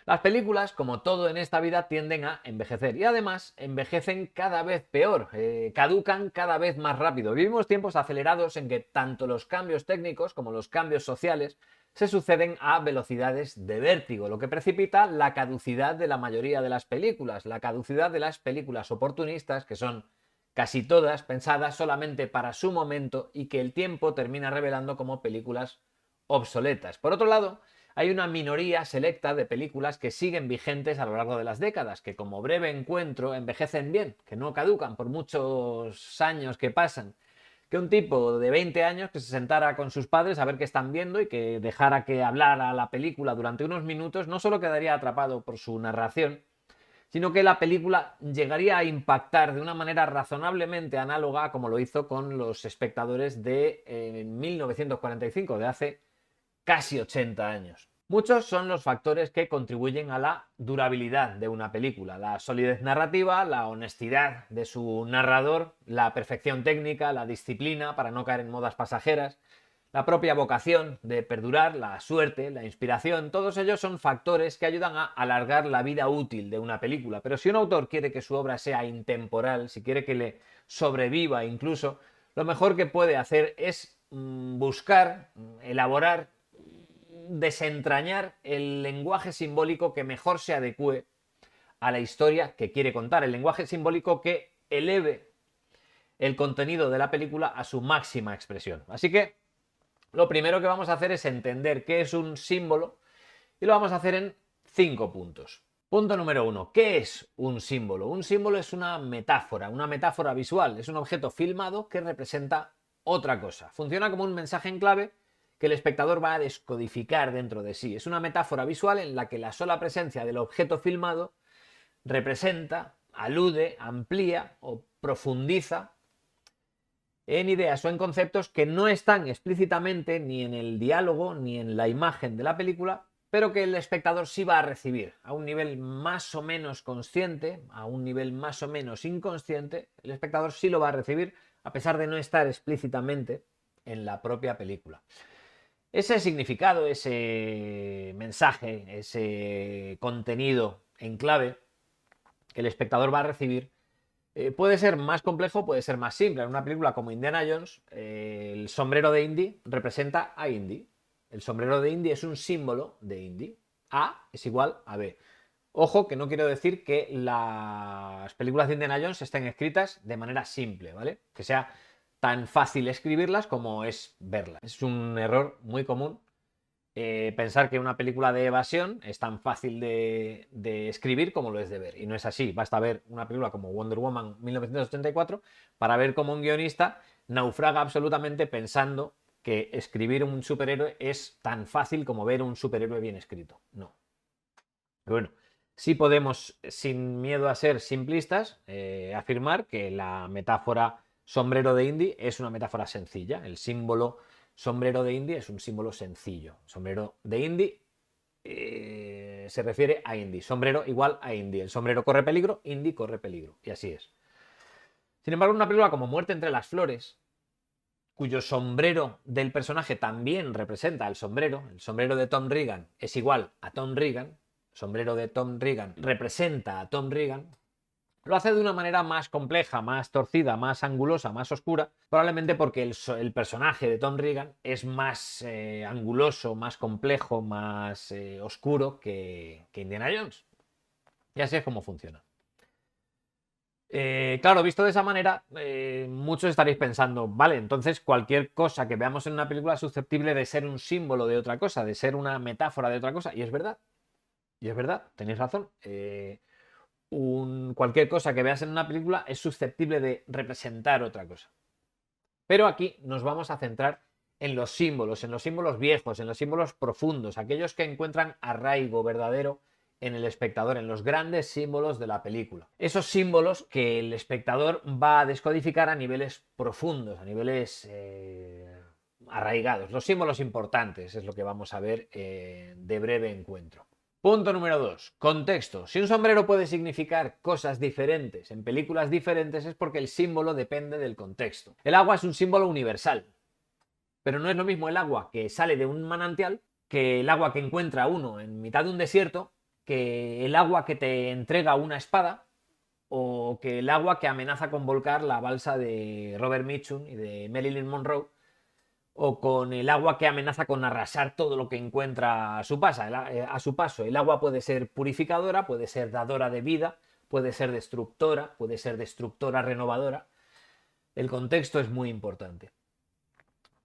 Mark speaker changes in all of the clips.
Speaker 1: Las películas, como todo en esta vida, tienden a envejecer y además envejecen cada vez peor, caducan cada vez más rápido. Vivimos tiempos acelerados en que tanto los cambios técnicos como los cambios sociales se suceden a velocidades de vértigo, lo que precipita la caducidad de la mayoría de las películas, la caducidad de las películas oportunistas, que son casi todas pensadas solamente para su momento y que el tiempo termina revelando como películas obsoletas. Por otro lado, hay una minoría selecta de películas que siguen vigentes a lo largo de las décadas, que como breve encuentro envejecen bien, que no caducan por muchos años que pasan. Que un tipo de 20 años que se sentara con sus padres a ver qué están viendo y que dejara que hablara la película durante unos minutos, no solo quedaría atrapado por su narración, sino que la película llegaría a impactar de una manera razonablemente análoga a como lo hizo con los espectadores de 1945, de hace casi 80 años. Muchos son los factores que contribuyen a la durabilidad de una película: la solidez narrativa, la honestidad de su narrador, la perfección técnica, la disciplina para no caer en modas pasajeras, la propia vocación de perdurar, la suerte, la inspiración. Todos ellos son factores que ayudan a alargar la vida útil de una película. Pero si un autor quiere que su obra sea intemporal, si quiere que le sobreviva incluso, lo mejor que puede hacer es buscar, elaborar, desentrañar el lenguaje simbólico que mejor se adecue a la historia que quiere contar, el lenguaje simbólico que eleve el contenido de la película a su máxima expresión. Así que lo primero que vamos a hacer es entender qué es un símbolo y lo vamos a hacer en 5 puntos. Punto número 1. ¿Qué es un símbolo? Un símbolo es una metáfora visual, es un objeto filmado que representa otra cosa. Funciona como un mensaje en clave que el espectador va a descodificar dentro de sí. Es una metáfora visual en la que la sola presencia del objeto filmado representa, alude, amplía o profundiza en ideas o en conceptos que no están explícitamente ni en el diálogo ni en la imagen de la película, pero que el espectador sí va a recibir a un nivel más o menos consciente, a un nivel más o menos inconsciente. El espectador sí lo va a recibir a pesar de no estar explícitamente en la propia película. Ese significado, ese mensaje, ese contenido en clave que el espectador va a recibir puede ser más complejo, puede ser más simple. En una película como Indiana Jones, el sombrero de Indy representa a Indy. El sombrero de Indy es un símbolo de Indy. A es igual a B. Ojo, que no quiero decir que las películas de Indiana Jones estén escritas de manera simple, ¿vale? Que sea tan fácil escribirlas como es verlas. Es un error muy común pensar que una película de evasión es tan fácil de escribir como lo es de ver. Y no es así. Basta ver una película como Wonder Woman 1984 para ver cómo un guionista naufraga absolutamente pensando que escribir un superhéroe es tan fácil como ver un superhéroe bien escrito. No. Pero bueno, sí podemos, sin miedo a ser simplistas, afirmar que la metáfora sombrero de Indy es una metáfora sencilla. El símbolo sombrero de Indy es un símbolo sencillo. Sombrero de Indy se refiere a Indy. Sombrero igual a Indy. El sombrero corre peligro, Indy corre peligro. Y así es. Sin embargo, una película como Muerte entre las flores, cuyo sombrero del personaje también representa el sombrero de Tom Reagan es igual a Tom Reagan, el sombrero de Tom Reagan representa a Tom Reagan, lo hace de una manera más compleja, más torcida, más angulosa, más oscura, probablemente porque el personaje de Tom Reagan es más anguloso, más complejo, más oscuro que Indiana Jones. Y así es como funciona. Claro, visto de esa manera, muchos estaréis pensando, vale, entonces cualquier cosa que veamos en una película es susceptible de ser un símbolo de otra cosa, de ser una metáfora de otra cosa, y es verdad, tenéis razón. Cualquier cosa que veas en una película es susceptible de representar otra cosa. Pero aquí nos vamos a centrar en los símbolos viejos, en los símbolos profundos, aquellos que encuentran arraigo verdadero en el espectador, en los grandes símbolos de la película. Esos símbolos que el espectador va a descodificar a niveles profundos, a niveles arraigados. Los símbolos importantes es lo que vamos a ver de breve encuentro. Punto número 2. Contexto. Si un sombrero puede significar cosas diferentes en películas diferentes es porque el símbolo depende del contexto. El agua es un símbolo universal, pero no es lo mismo el agua que sale de un manantial que el agua que encuentra uno en mitad de un desierto que el agua que te entrega una espada o que el agua que amenaza con volcar la balsa de Robert Mitchum y de Marilyn Monroe, o con el agua que amenaza con arrasar todo lo que encuentra a su paso. El agua puede ser purificadora, puede ser dadora de vida, puede ser destructora renovadora. El contexto es muy importante.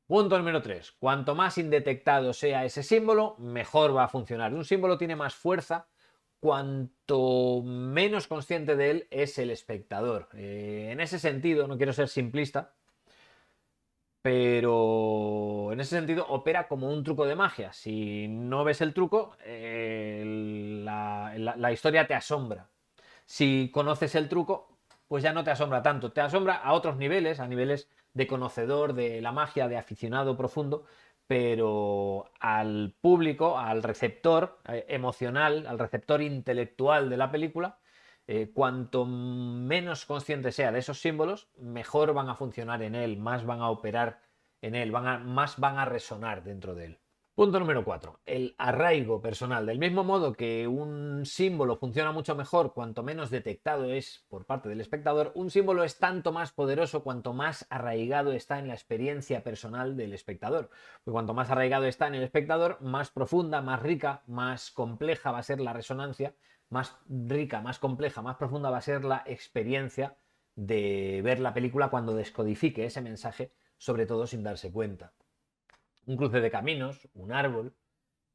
Speaker 1: Punto número 3. Cuanto más indetectado sea ese símbolo, mejor va a funcionar. Un símbolo tiene más fuerza cuanto menos consciente de él es el espectador. En ese sentido, no quiero ser simplista, pero en ese sentido opera como un truco de magia. Si no ves el truco, la historia te asombra. Si conoces el truco, pues ya no te asombra tanto. Te asombra a otros niveles, a niveles de conocedor de la magia, de aficionado profundo, pero al público, al receptor emocional, al receptor intelectual de la película, cuanto menos consciente sea de esos símbolos, mejor van a funcionar en él, más van a operar en él, más van a resonar dentro de él. Punto número 4. El arraigo personal. Del mismo modo que un símbolo funciona mucho mejor cuanto menos detectado es por parte del espectador, un símbolo es tanto más poderoso cuanto más arraigado está en la experiencia personal del espectador. Porque cuanto más arraigado está en el espectador, más profunda, más rica, más compleja va a ser la resonancia, más rica, más compleja, más profunda va a ser la experiencia de ver la película cuando descodifique ese mensaje, sobre todo sin darse cuenta. Un cruce de caminos, un árbol,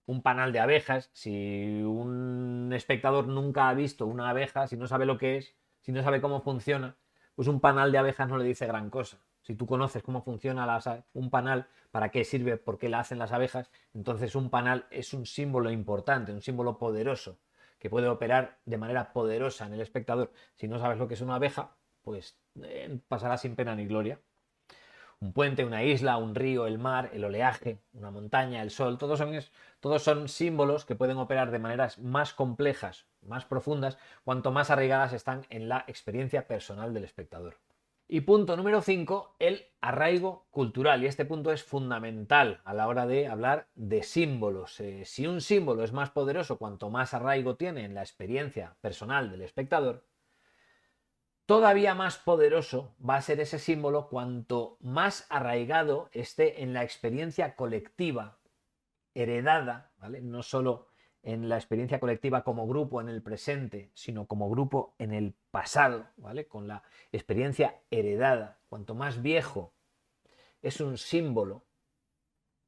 Speaker 1: un panal de abejas. Si un espectador nunca ha visto una abeja, si no sabe lo que es, si no sabe cómo funciona, pues un panal de abejas no le dice gran cosa. Si tú conoces cómo funciona un panal, para qué sirve, por qué la hacen las abejas, entonces un panal es un símbolo importante, un símbolo poderoso, que puede operar de manera poderosa en el espectador. Si no sabes lo que es una abeja, pues pasará sin pena ni gloria. Un puente, una isla, un río, el mar, el oleaje, una montaña, el sol, todos son símbolos que pueden operar de maneras más complejas, más profundas, cuanto más arraigadas están en la experiencia personal del espectador. Y punto número 5, el arraigo cultural. Y este punto es fundamental a la hora de hablar de símbolos. Si un símbolo es más poderoso, cuanto más arraigo tiene en la experiencia personal del espectador, todavía más poderoso va a ser ese símbolo cuanto más arraigado esté en la experiencia colectiva, heredada, ¿vale? No solo en la experiencia colectiva como grupo en el presente, sino como grupo en el pasado, ¿vale? Con la experiencia heredada. Cuanto más viejo es un símbolo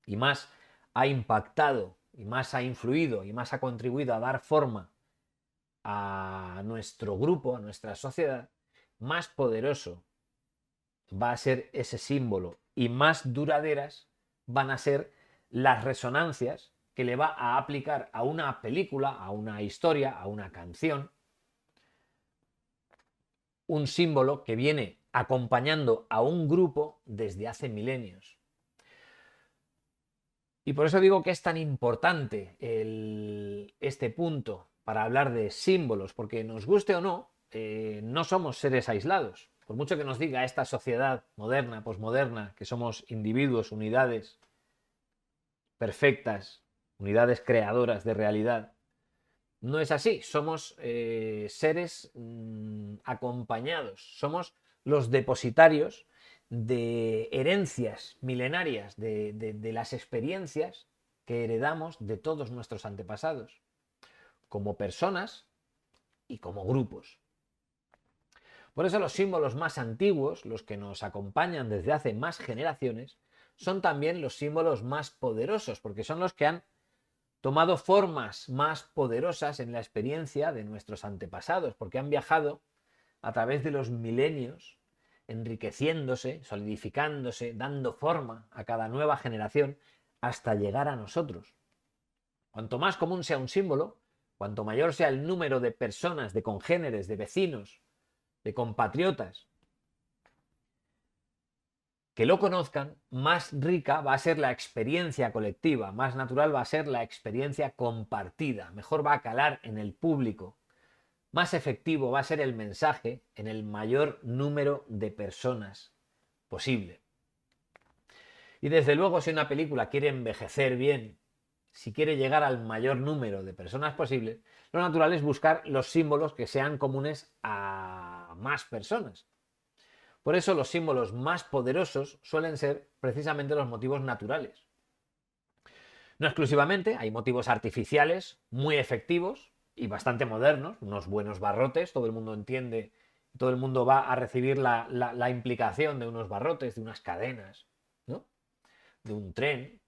Speaker 1: y más ha impactado y más ha influido y más ha contribuido a dar forma a nuestro grupo, a nuestra sociedad, más poderoso va a ser ese símbolo y más duraderas van a ser las resonancias que le va a aplicar a una película, a una historia, a una canción, un símbolo que viene acompañando a un grupo desde hace milenios. Y por eso digo que es tan importante este punto para hablar de símbolos, porque nos guste o no, no somos seres aislados. Por mucho que nos diga esta sociedad moderna, posmoderna, que somos individuos, unidades perfectas, unidades creadoras de realidad, no es así. Somos seres acompañados, somos los depositarios de herencias milenarias, de las experiencias que heredamos de todos nuestros antepasados, como personas y como grupos. Por eso los símbolos más antiguos, los que nos acompañan desde hace más generaciones, son también los símbolos más poderosos, porque son los que han tomado formas más poderosas en la experiencia de nuestros antepasados, porque han viajado a través de los milenios, enriqueciéndose, solidificándose, dando forma a cada nueva generación hasta llegar a nosotros. Cuanto más común sea un símbolo, cuanto mayor sea el número de personas, de congéneres, de vecinos, de compatriotas que lo conozcan, más rica va a ser la experiencia colectiva, más natural va a ser la experiencia compartida, mejor va a calar en el público, más efectivo va a ser el mensaje en el mayor número de personas posible. Y desde luego, si una película quiere envejecer bien si quiere llegar al mayor número de personas posible, lo natural es buscar los símbolos que sean comunes a más personas. Por eso los símbolos más poderosos suelen ser precisamente los motivos naturales. No exclusivamente, hay motivos artificiales muy efectivos y bastante modernos, unos buenos barrotes, todo el mundo entiende, todo el mundo va a recibir la implicación de unos barrotes, de unas cadenas, ¿no? De un tren,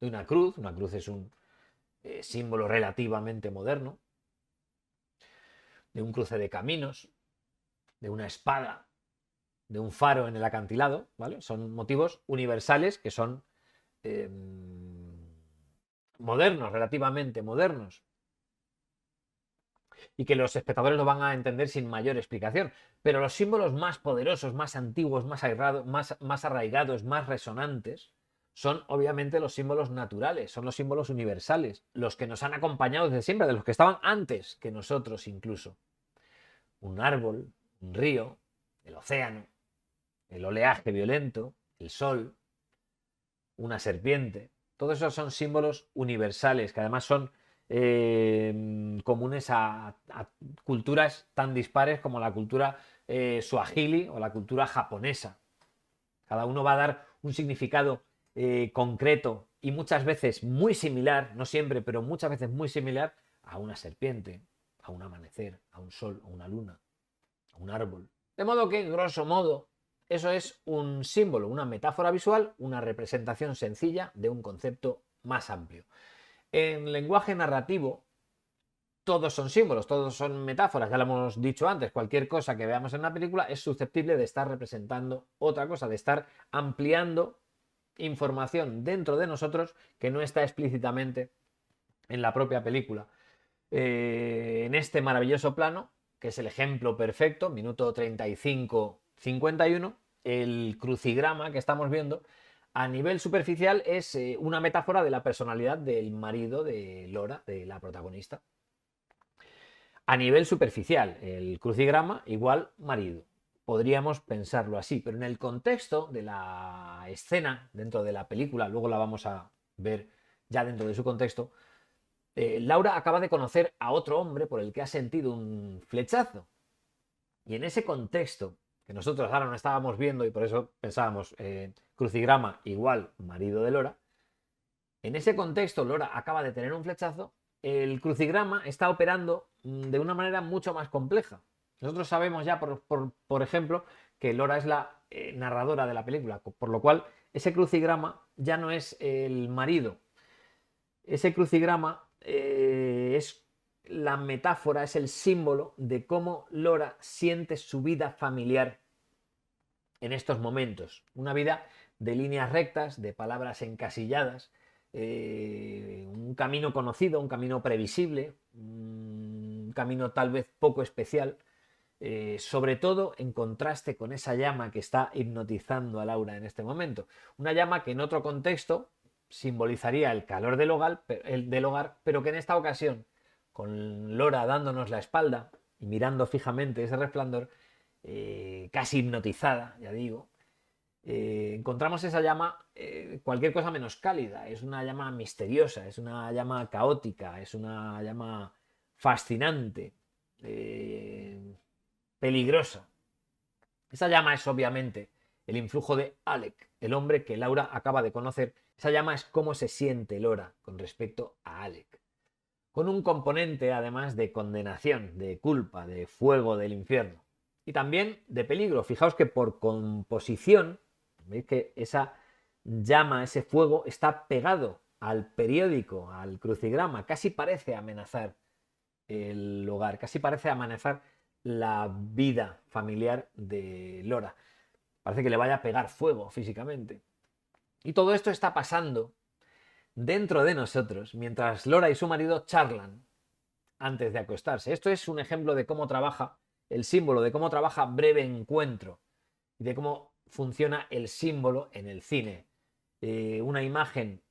Speaker 1: de una cruz. Una cruz es un símbolo relativamente moderno, de un cruce de caminos, de una espada, de un faro en el acantilado, ¿vale? Son motivos universales que son modernos, relativamente modernos, y que los espectadores lo van a entender sin mayor explicación. Pero los símbolos más poderosos, más antiguos, más arraigados, más resonantes, son obviamente los símbolos naturales, son los símbolos universales, los que nos han acompañado desde siempre, de los que estaban antes que nosotros incluso. Un árbol, un río, el océano, el oleaje violento, el sol, una serpiente. Todos esos son símbolos universales, que además son comunes a culturas tan dispares como la cultura suajili o la cultura japonesa. Cada uno va a dar un significado concreto y muchas veces muy similar, no siempre, pero muchas veces muy similar a una serpiente, a un amanecer, a un sol, a una luna, a un árbol. De modo que, grosso modo, eso es un símbolo, una metáfora visual, una representación sencilla de un concepto más amplio. En lenguaje narrativo, todos son símbolos, todos son metáforas, ya lo hemos dicho antes, cualquier cosa que veamos en una película es susceptible de estar representando otra cosa, de estar ampliando información dentro de nosotros que no está explícitamente en la propia película. En este maravilloso plano, que es el ejemplo perfecto, minuto 35-51, el crucigrama que estamos viendo, a nivel superficial es una metáfora de la personalidad del marido de Laura, de la protagonista. A nivel superficial, el crucigrama igual marido. Podríamos pensarlo así, pero en el contexto de la escena dentro de la película, luego la vamos a ver ya dentro de su contexto, Laura acaba de conocer a otro hombre por el que ha sentido un flechazo. Y en ese contexto, que nosotros ahora no estábamos viendo y por eso pensábamos crucigrama igual marido de Laura, en ese contexto Laura acaba de tener un flechazo, el crucigrama está operando de una manera mucho más compleja. Nosotros sabemos ya, por ejemplo, que Laura es la narradora de la película, por lo cual ese crucigrama ya no es el marido. Ese crucigrama es la metáfora, es el símbolo de cómo Laura siente su vida familiar en estos momentos. Una vida de líneas rectas, de palabras encasilladas, un camino conocido, un camino previsible, un camino tal vez poco especial, sobre todo en contraste con esa llama que está hipnotizando a Laura en este momento. Una llama que en otro contexto simbolizaría el calor del hogar, pero que en esta ocasión, con Laura dándonos la espalda y mirando fijamente ese resplandor, casi hipnotizada, ya digo, encontramos esa llama cualquier cosa menos cálida. Es una llama misteriosa, es una llama caótica, es una llama fascinante, peligrosa. Esa llama es obviamente el influjo de Alec, el hombre que Laura acaba de conocer. Esa llama es cómo se siente Laura con respecto a Alec, con un componente además de condenación, de culpa, de fuego del infierno y también de peligro. Fijaos que por composición, veis que esa llama, ese fuego está pegado al periódico, al crucigrama, casi parece amenazar el hogar, casi parece amenazar la vida familiar de Laura. Parece que le vaya a pegar fuego físicamente. Y todo esto está pasando dentro de nosotros mientras Laura y su marido charlan antes de acostarse. Esto es un ejemplo de cómo trabaja el símbolo, de cómo trabaja breve encuentro y de cómo funciona el símbolo en el cine. Una imagen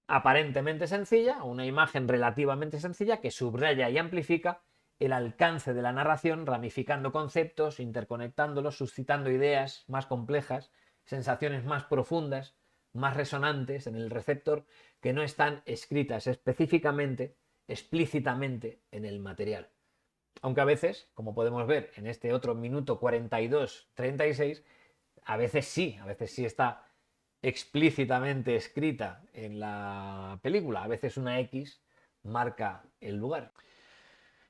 Speaker 1: aparentemente sencilla, una imagen relativamente sencilla que subraya y amplifica el alcance de la narración, ramificando conceptos, interconectándolos, suscitando ideas más complejas, sensaciones más profundas, más resonantes en el receptor que no están escritas específicamente, explícitamente en el material. Aunque a veces, como podemos ver en este otro minuto 42-36, a veces sí está explícitamente escrita en la película. A veces una X marca el lugar.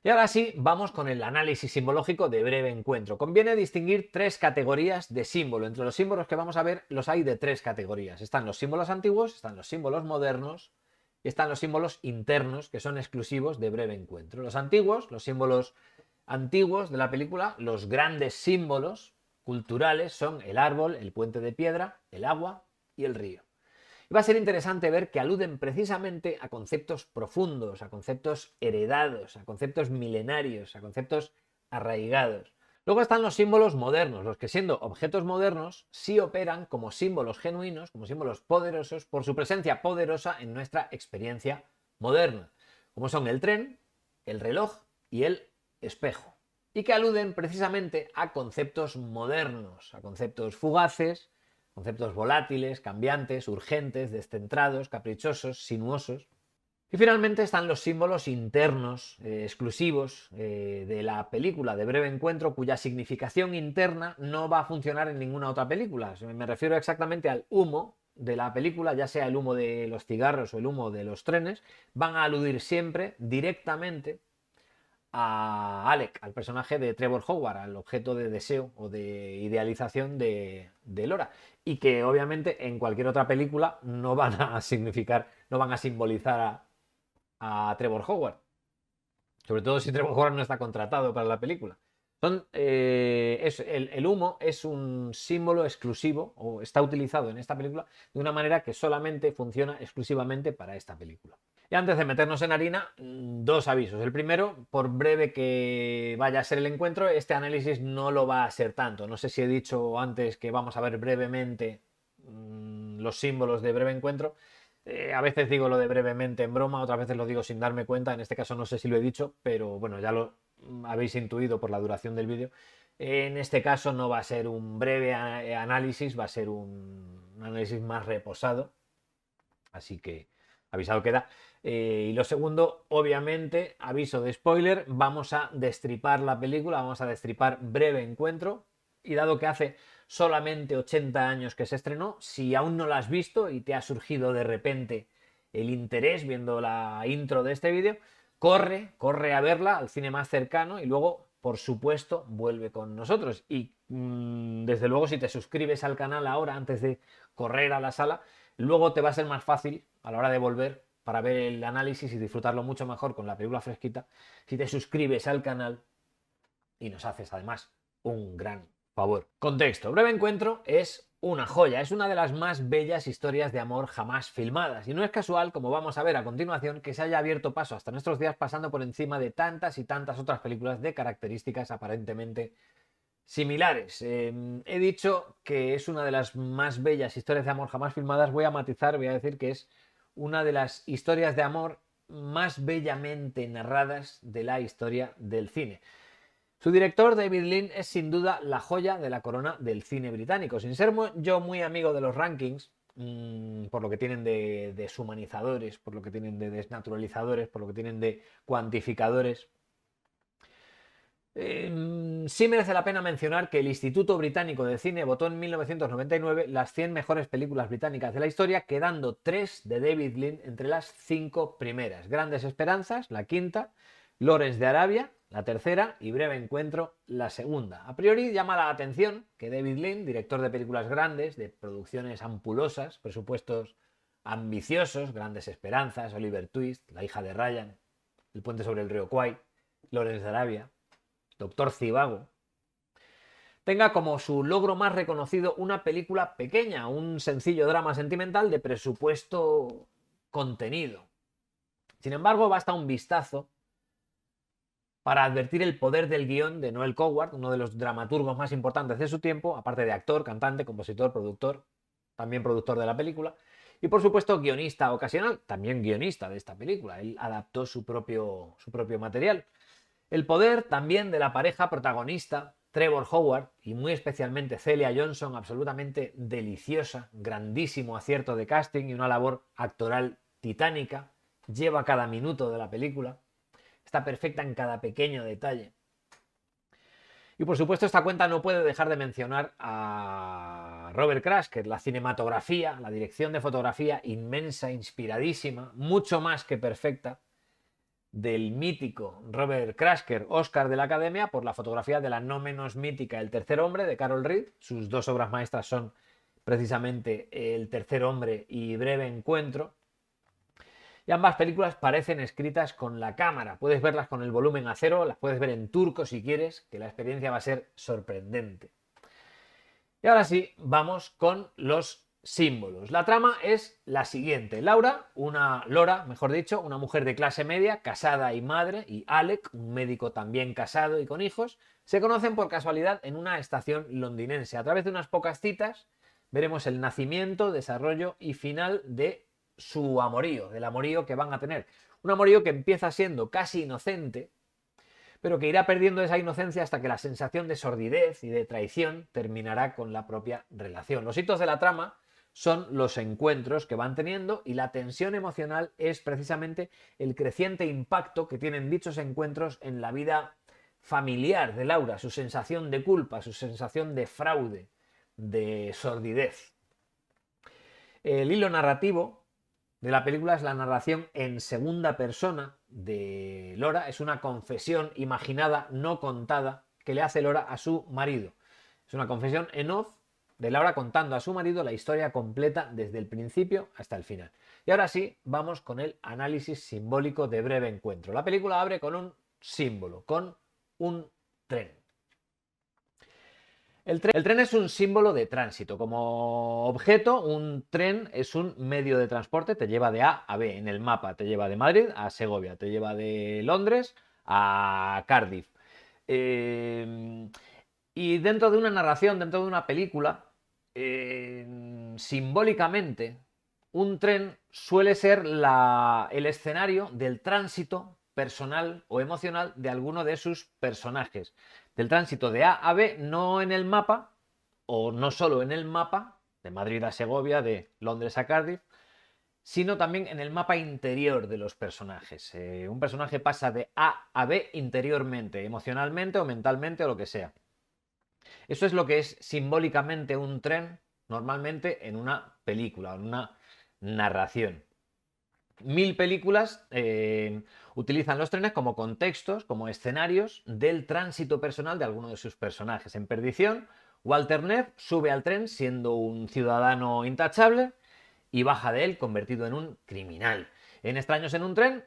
Speaker 1: Y ahora sí, vamos con el análisis simbológico de Breve Encuentro. Conviene distinguir tres categorías de símbolo. Entre los símbolos que vamos a ver los hay de tres categorías. Están los símbolos antiguos, están los símbolos modernos y están los símbolos internos, que son exclusivos de Breve Encuentro. Los antiguos, los símbolos antiguos de la película, los grandes símbolos culturales son el árbol, el puente de piedra, el agua y el río. Y va a ser interesante ver que aluden precisamente a conceptos profundos, a conceptos heredados, a conceptos milenarios, a conceptos arraigados. Luego están los símbolos modernos, los que siendo objetos modernos sí operan como símbolos genuinos, como símbolos poderosos, por su presencia poderosa en nuestra experiencia moderna, como son el tren, el reloj y el espejo, y que aluden precisamente a conceptos modernos, a conceptos fugaces, conceptos volátiles, cambiantes, urgentes, descentrados, caprichosos, sinuosos. Y finalmente están los símbolos internos, exclusivos de la película de Breve Encuentro, cuya significación interna no va a funcionar en ninguna otra película. Me refiero exactamente al humo de la película, ya sea el humo de los cigarros o el humo de los trenes, van a aludir siempre directamente a Alec, al personaje de Trevor Howard, al objeto de deseo o de idealización de Laura, y que obviamente en cualquier otra película no van a significar, no van a simbolizar a Trevor Howard, sobre todo si Trevor Howard no está contratado para la película. El humo es un símbolo exclusivo, o está utilizado en esta película de una manera que solamente funciona exclusivamente para esta película. Y antes de meternos en harina, dos avisos. El primero, por breve que vaya a ser el encuentro, este análisis no lo va a ser tanto. No sé si he dicho antes que vamos a ver brevemente los símbolos de Breve Encuentro. A veces digo lo de brevemente en broma, otras veces lo digo sin darme cuenta. En este caso no sé si lo he dicho, pero bueno, ya lo habéis intuido por la duración del vídeo. En este caso no va a ser un breve análisis, va a ser un análisis más reposado. Así que avisado queda. Y lo segundo, obviamente, aviso de spoiler, vamos a destripar la película, vamos a destripar Breve Encuentro. Y dado que hace solamente 80 años que se estrenó, si aún no la has visto y te ha surgido de repente el interés viendo la intro de este vídeo, corre a verla al cine más cercano y luego, por supuesto, vuelve con nosotros. Y desde luego, si te suscribes al canal ahora antes de correr a la sala, luego te va a ser más fácil a la hora de volver para ver el análisis y disfrutarlo mucho mejor con la película fresquita si te suscribes al canal y nos haces además un gran favor. Contexto. Breve Encuentro es una joya, es una de las más bellas historias de amor jamás filmadas y no es casual, como vamos a ver a continuación, que se haya abierto paso hasta nuestros días pasando por encima de tantas y tantas otras películas de características aparentemente similares. He dicho que es una de las más bellas historias de amor jamás filmadas. Voy a matizar, voy a decir que es una de las historias de amor más bellamente narradas de la historia del cine. Su director, David Lean, es sin duda la joya de la corona del cine británico. Sin ser yo muy amigo de los rankings, por lo que tienen de deshumanizadores, por lo que tienen de desnaturalizadores, por lo que tienen de cuantificadores, sí merece la pena mencionar que el Instituto Británico de Cine votó en 1999 las 100 mejores películas británicas de la historia, quedando 3 de David Lean entre las 5 primeras. Grandes Esperanzas, la quinta, Lawrence de Arabia, la tercera, y Breve Encuentro, la segunda. A priori llama la atención que David Lean, director de películas grandes, de producciones ampulosas, presupuestos ambiciosos, Grandes Esperanzas, Oliver Twist, La hija de Ryan, El puente sobre el río Kwai, Lawrence de Arabia, Doctor Zhivago, tenga como su logro más reconocido una película pequeña, un sencillo drama sentimental de presupuesto contenido. Sin embargo, basta un vistazo para advertir el poder del guión de Noel Coward, uno de los dramaturgos más importantes de su tiempo, aparte de actor, cantante, compositor, productor, también productor de la película, y por supuesto guionista ocasional, también guionista de esta película. Él adaptó su propio material. El poder también de la pareja protagonista, Trevor Howard y muy especialmente Celia Johnson, absolutamente deliciosa, grandísimo acierto de casting y una labor actoral titánica. Lleva cada minuto de la película, está perfecta en cada pequeño detalle. Y por supuesto esta cuenta no puede dejar de mencionar a Robert Krasker, la cinematografía, la dirección de fotografía inmensa, inspiradísima, mucho más que perfecta, del mítico Robert Krasker, Oscar de la Academia, por la fotografía de la no menos mítica El tercer hombre, de Carol Reed. Sus dos obras maestras son precisamente El tercer hombre y Breve encuentro. Y ambas películas parecen escritas con la cámara. Puedes verlas con el volumen a cero, las puedes ver en turco si quieres, que la experiencia va a ser sorprendente. Y ahora sí, vamos con los símbolos. La trama es la siguiente. Lora, mejor dicho, una mujer de clase media, casada y madre, y Alec, un médico también casado y con hijos, se conocen por casualidad en una estación londinense. A través de unas pocas citas veremos el nacimiento, desarrollo y final de su amorío, del amorío que van a tener. Un amorío que empieza siendo casi inocente, pero que irá perdiendo esa inocencia hasta que la sensación de sordidez y de traición terminará con la propia relación. Los hitos de la trama son los encuentros que van teniendo y la tensión emocional es precisamente el creciente impacto que tienen dichos encuentros en la vida familiar de Laura, su sensación de culpa, su sensación de fraude, de sordidez. El hilo narrativo de la película es la narración en segunda persona de Lora. Es una confesión imaginada, no contada, que le hace Lora a su marido. Es una confesión en off de Laura contando a su marido la historia completa desde el principio hasta el final. Y ahora sí, vamos con el análisis simbólico de Breve encuentro. La película abre con un símbolo, con un tren. El tren es un símbolo de tránsito. Como objeto, un tren es un medio de transporte, te lleva de A a B. En el mapa te lleva de Madrid a Segovia, te lleva de Londres a Cardiff. Y dentro de una narración, dentro de una película, simbólicamente, un tren suele ser el escenario del tránsito personal o emocional de alguno de sus personajes. Del tránsito de A a B, no en el mapa, o no solo en el mapa, de Madrid a Segovia, de Londres a Cardiff, sino también en el mapa interior de los personajes. Un personaje pasa de A a B interiormente, emocionalmente o mentalmente o lo que sea. Eso es lo que es simbólicamente un tren, normalmente en una película, en una narración. 1000 películas utilizan los trenes como contextos, como escenarios del tránsito personal de alguno de sus personajes. En Perdición, Walter Neff sube al tren siendo un ciudadano intachable y baja de él convertido en un criminal. En Extraños en un tren,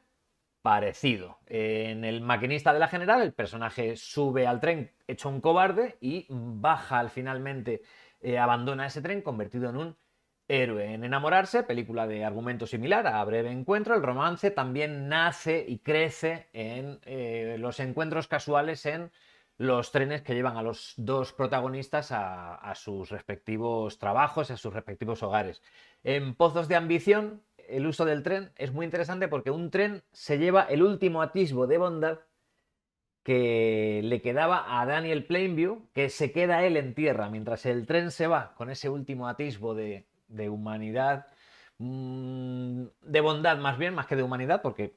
Speaker 1: parecido. En El maquinista de la General, el personaje sube al tren hecho un cobarde y baja finalmente, abandona ese tren convertido en un héroe. En Enamorarse, película de argumento similar a Breve encuentro, el romance también nace y crece en los encuentros casuales en los trenes que llevan a los dos protagonistas a sus respectivos trabajos, a sus respectivos hogares. En Pozos de ambición, el uso del tren es muy interesante porque un tren se lleva el último atisbo de bondad que le quedaba a Daniel Plainview, que se queda él en tierra mientras el tren se va con ese último atisbo de humanidad, de bondad más bien, más que de humanidad, porque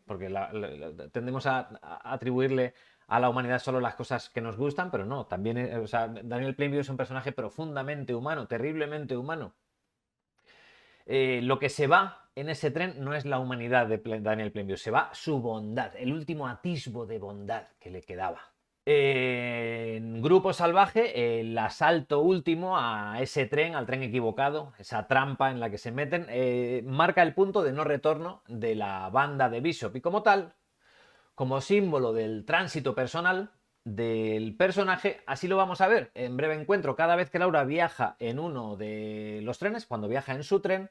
Speaker 1: tendemos a atribuirle a la humanidad solo las cosas que nos gustan, pero no, también, o sea, Daniel Plainview es un personaje profundamente humano, terriblemente humano. Lo que se va en ese tren no es la humanidad de Daniel Plainview, se va su bondad, el último atisbo de bondad que le quedaba. En Grupo Salvaje, el asalto último a ese tren, al tren equivocado, esa trampa en la que se meten, marca el punto de no retorno de la banda de Bishop y como tal, como símbolo del tránsito personal del personaje, así lo vamos a ver en Breve encuentro. Cada vez que Laura viaja en uno de los trenes, cuando viaja en su tren,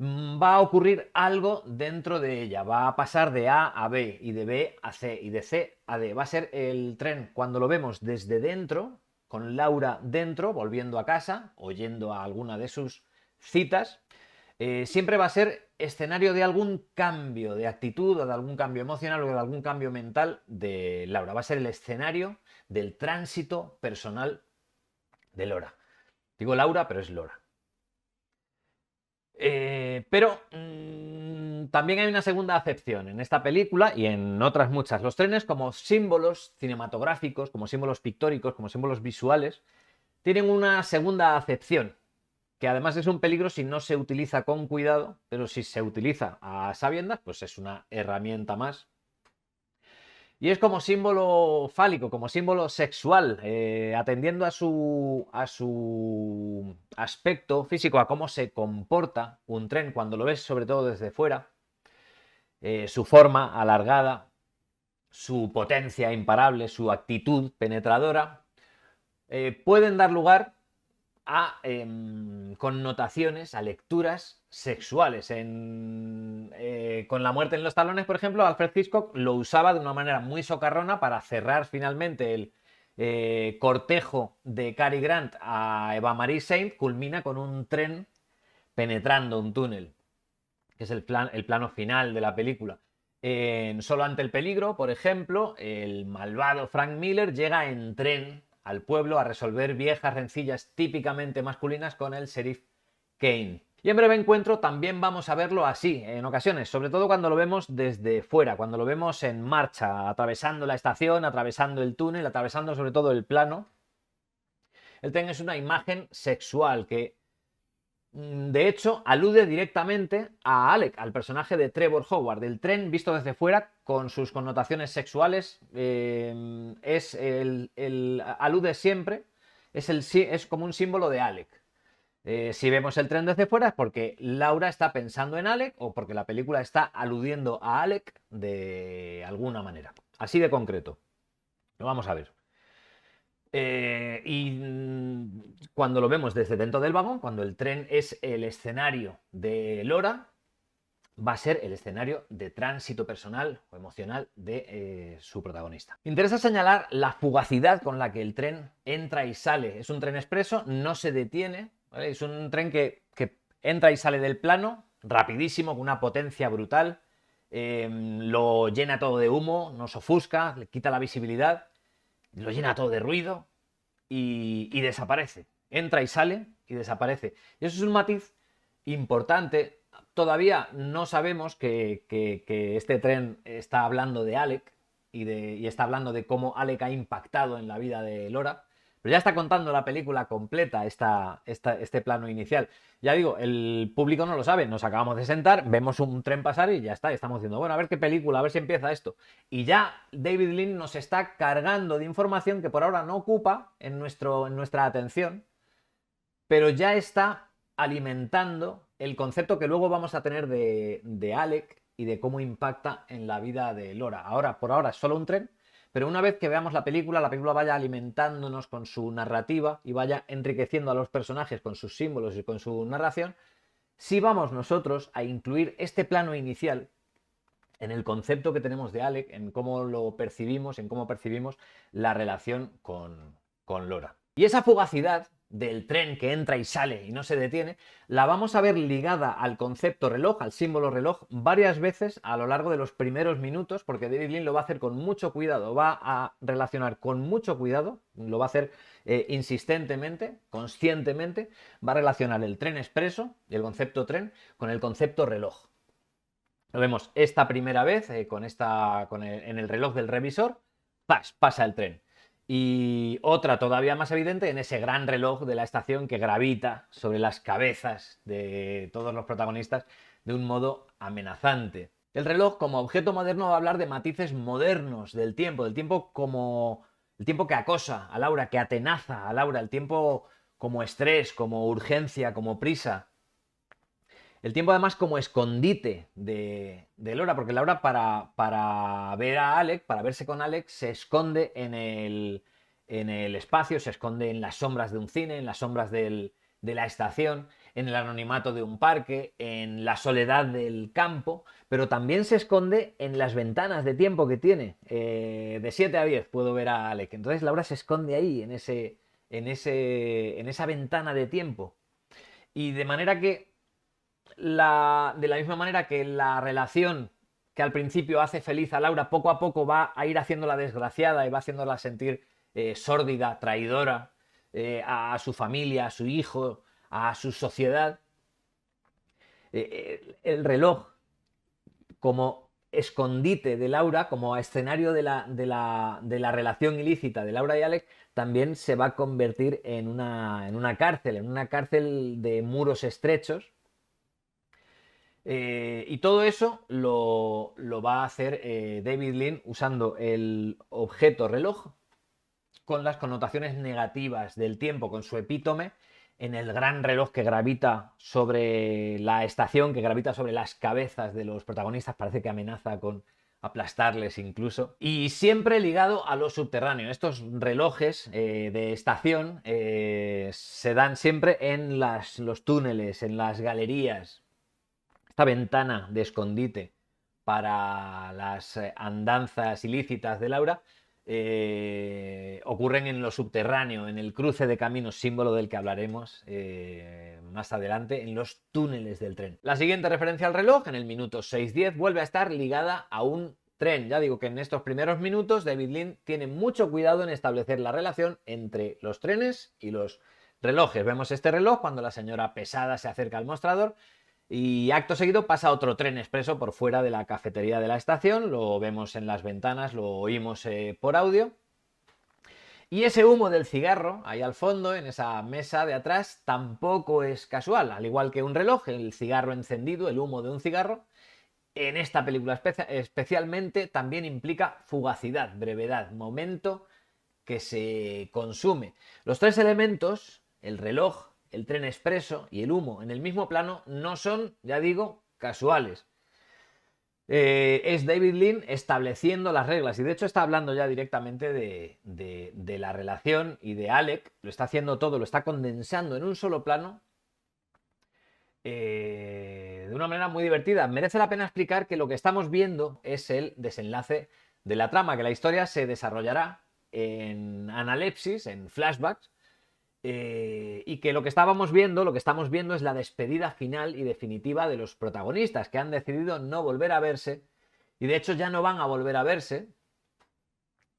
Speaker 1: va a ocurrir algo dentro de ella, va a pasar de A a B y de B a C y de C a D. Va a ser el tren, cuando lo vemos desde dentro, con Laura dentro, volviendo a casa o yendo a alguna de sus citas, siempre va a ser escenario de algún cambio de actitud o de algún cambio emocional o de algún cambio mental de Laura. Va a ser el escenario del tránsito personal de Laura. Digo Laura, pero es Laura. Pero también hay una segunda acepción en esta película y en otras muchas. Los trenes como símbolos cinematográficos, como símbolos pictóricos, como símbolos visuales, tienen una segunda acepción, que además es un peligro si no se utiliza con cuidado, pero si se utiliza a sabiendas, pues es una herramienta más. Y es como símbolo fálico, como símbolo sexual, atendiendo a su aspecto físico, a cómo se comporta un tren cuando lo ves sobre todo desde fuera, su forma alargada, su potencia imparable, su actitud penetradora, pueden dar lugar a connotaciones, a lecturas sexuales. Con La muerte en los talones, por ejemplo, Alfred Hitchcock lo usaba de una manera muy socarrona para cerrar finalmente el cortejo de Cary Grant a Eva Marie Saint, culmina con un tren penetrando un túnel, que es el plano final de la película. En Solo ante el peligro, por ejemplo, el malvado Frank Miller llega en tren al pueblo a resolver viejas rencillas típicamente masculinas con el sheriff Kane. Y en Breve Encuentro también vamos a verlo así, en ocasiones, sobre todo cuando lo vemos desde fuera, cuando lo vemos en marcha, atravesando la estación, atravesando el túnel, atravesando sobre todo el plano. El tren es una imagen sexual que, de hecho, alude directamente a Alec, al personaje de Trevor Howard. El tren visto desde fuera, con sus connotaciones sexuales, alude siempre, es como un símbolo de Alec. Si vemos el tren desde fuera es porque Laura está pensando en Alec o porque la película está aludiendo a Alec de alguna manera. Así de concreto. Lo vamos a ver. Cuando lo vemos desde dentro del vagón, cuando el tren es el escenario de Laura, va a ser el escenario de tránsito personal o emocional de su protagonista. Interesa señalar la fugacidad con la que el tren entra y sale. Es un tren expreso, no se detiene, ¿vale? Es un tren que entra y sale del plano rapidísimo, con una potencia brutal, lo llena todo de humo, nos ofusca, le quita la visibilidad, lo llena todo de ruido y desaparece. Entra y sale y desaparece. Y eso es un matiz importante. Todavía no sabemos que este tren está hablando de Alec y está hablando de cómo Alec ha impactado en la vida de Laura. Pero ya está contando la película completa este plano inicial. Ya digo, el público no lo sabe. Nos acabamos de sentar, vemos un tren pasar y ya está. Estamos diciendo, bueno, a ver qué película, a ver si empieza esto. Y ya David Lean nos está cargando de información que por ahora no ocupa en nuestra atención, pero ya está alimentando el concepto que luego vamos a tener de Alec y de cómo impacta en la vida de Laura. Por ahora es solo un tren, pero una vez que veamos la película vaya alimentándonos con su narrativa y vaya enriqueciendo a los personajes con sus símbolos y con su narración, si vamos nosotros a incluir este plano inicial en el concepto que tenemos de Alec, en cómo lo percibimos, en cómo percibimos la relación con Laura. Y esa fugacidad del tren que entra y sale y no se detiene, la vamos a ver ligada al concepto reloj, al símbolo reloj, varias veces a lo largo de los primeros minutos, porque David Lean lo va a hacer con mucho cuidado, va a relacionar con mucho cuidado, lo va a hacer insistentemente, conscientemente, va a relacionar el tren expreso y el concepto tren con el concepto reloj. Lo vemos esta primera vez en el reloj del revisor, pasa el tren. Y otra todavía más evidente en ese gran reloj de la estación que gravita sobre las cabezas de todos los protagonistas de un modo amenazante. El reloj como objeto moderno va a hablar de matices modernos del tiempo como el tiempo que acosa a Laura, que atenaza a Laura, el tiempo como estrés, como urgencia, como prisa. El tiempo además como escondite de Laura, porque Laura para ver a Alec, para verse con Alec, se esconde en el espacio, se esconde en las sombras de un cine, en las sombras de la estación, en el anonimato de un parque, en la soledad del campo, pero también se esconde en las ventanas de tiempo que tiene. De 7 a 10 puedo ver a Alec. Entonces Laura se esconde ahí, en esa ventana de tiempo. Y de manera que de la misma manera que la relación que al principio hace feliz a Laura, poco a poco va a ir haciéndola desgraciada y va haciéndola sentir sórdida, traidora a su familia, a su hijo, a su sociedad. El reloj como escondite de Laura, como escenario de la relación ilícita de Laura y Alec, también se va a convertir en una cárcel de muros estrechos. Y todo eso lo va a hacer David Lean usando el objeto reloj con las connotaciones negativas del tiempo, con su epítome en el gran reloj que gravita sobre la estación, que gravita sobre las cabezas de los protagonistas, parece que amenaza con aplastarles incluso, y siempre ligado a lo subterráneo. Estos relojes de estación se dan siempre en los túneles, en las galerías. Esta ventana de escondite para las andanzas ilícitas de Laura ocurren en lo subterráneo, en el cruce de caminos, símbolo del que hablaremos más adelante, en los túneles del tren. La siguiente referencia al reloj, en el minuto 6:10, vuelve a estar ligada a un tren. Ya digo que en estos primeros minutos David Lean tiene mucho cuidado en establecer la relación entre los trenes y los relojes. Vemos este reloj cuando la señora pesada se acerca al mostrador y acto seguido pasa otro tren expreso por fuera de la cafetería de la estación, lo vemos en las ventanas, lo oímos por audio. Y ese humo del cigarro, ahí al fondo, en esa mesa de atrás, tampoco es casual. Al igual que un reloj, el cigarro encendido, el humo de un cigarro, en esta película especialmente también implica fugacidad, brevedad, momento que se consume. Los tres elementos, el reloj, el tren expreso y el humo en el mismo plano, no son, ya digo, casuales. Es David Lean estableciendo las reglas y de hecho está hablando ya directamente de la relación y de Alec, lo está haciendo todo, lo está condensando en un solo plano de una manera muy divertida. Merece la pena explicar que lo que estamos viendo es el desenlace de la trama, que la historia se desarrollará en analepsis, en flashbacks, y que lo que estamos viendo es la despedida final y definitiva de los protagonistas, que han decidido no volver a verse, y de hecho ya no van a volver a verse.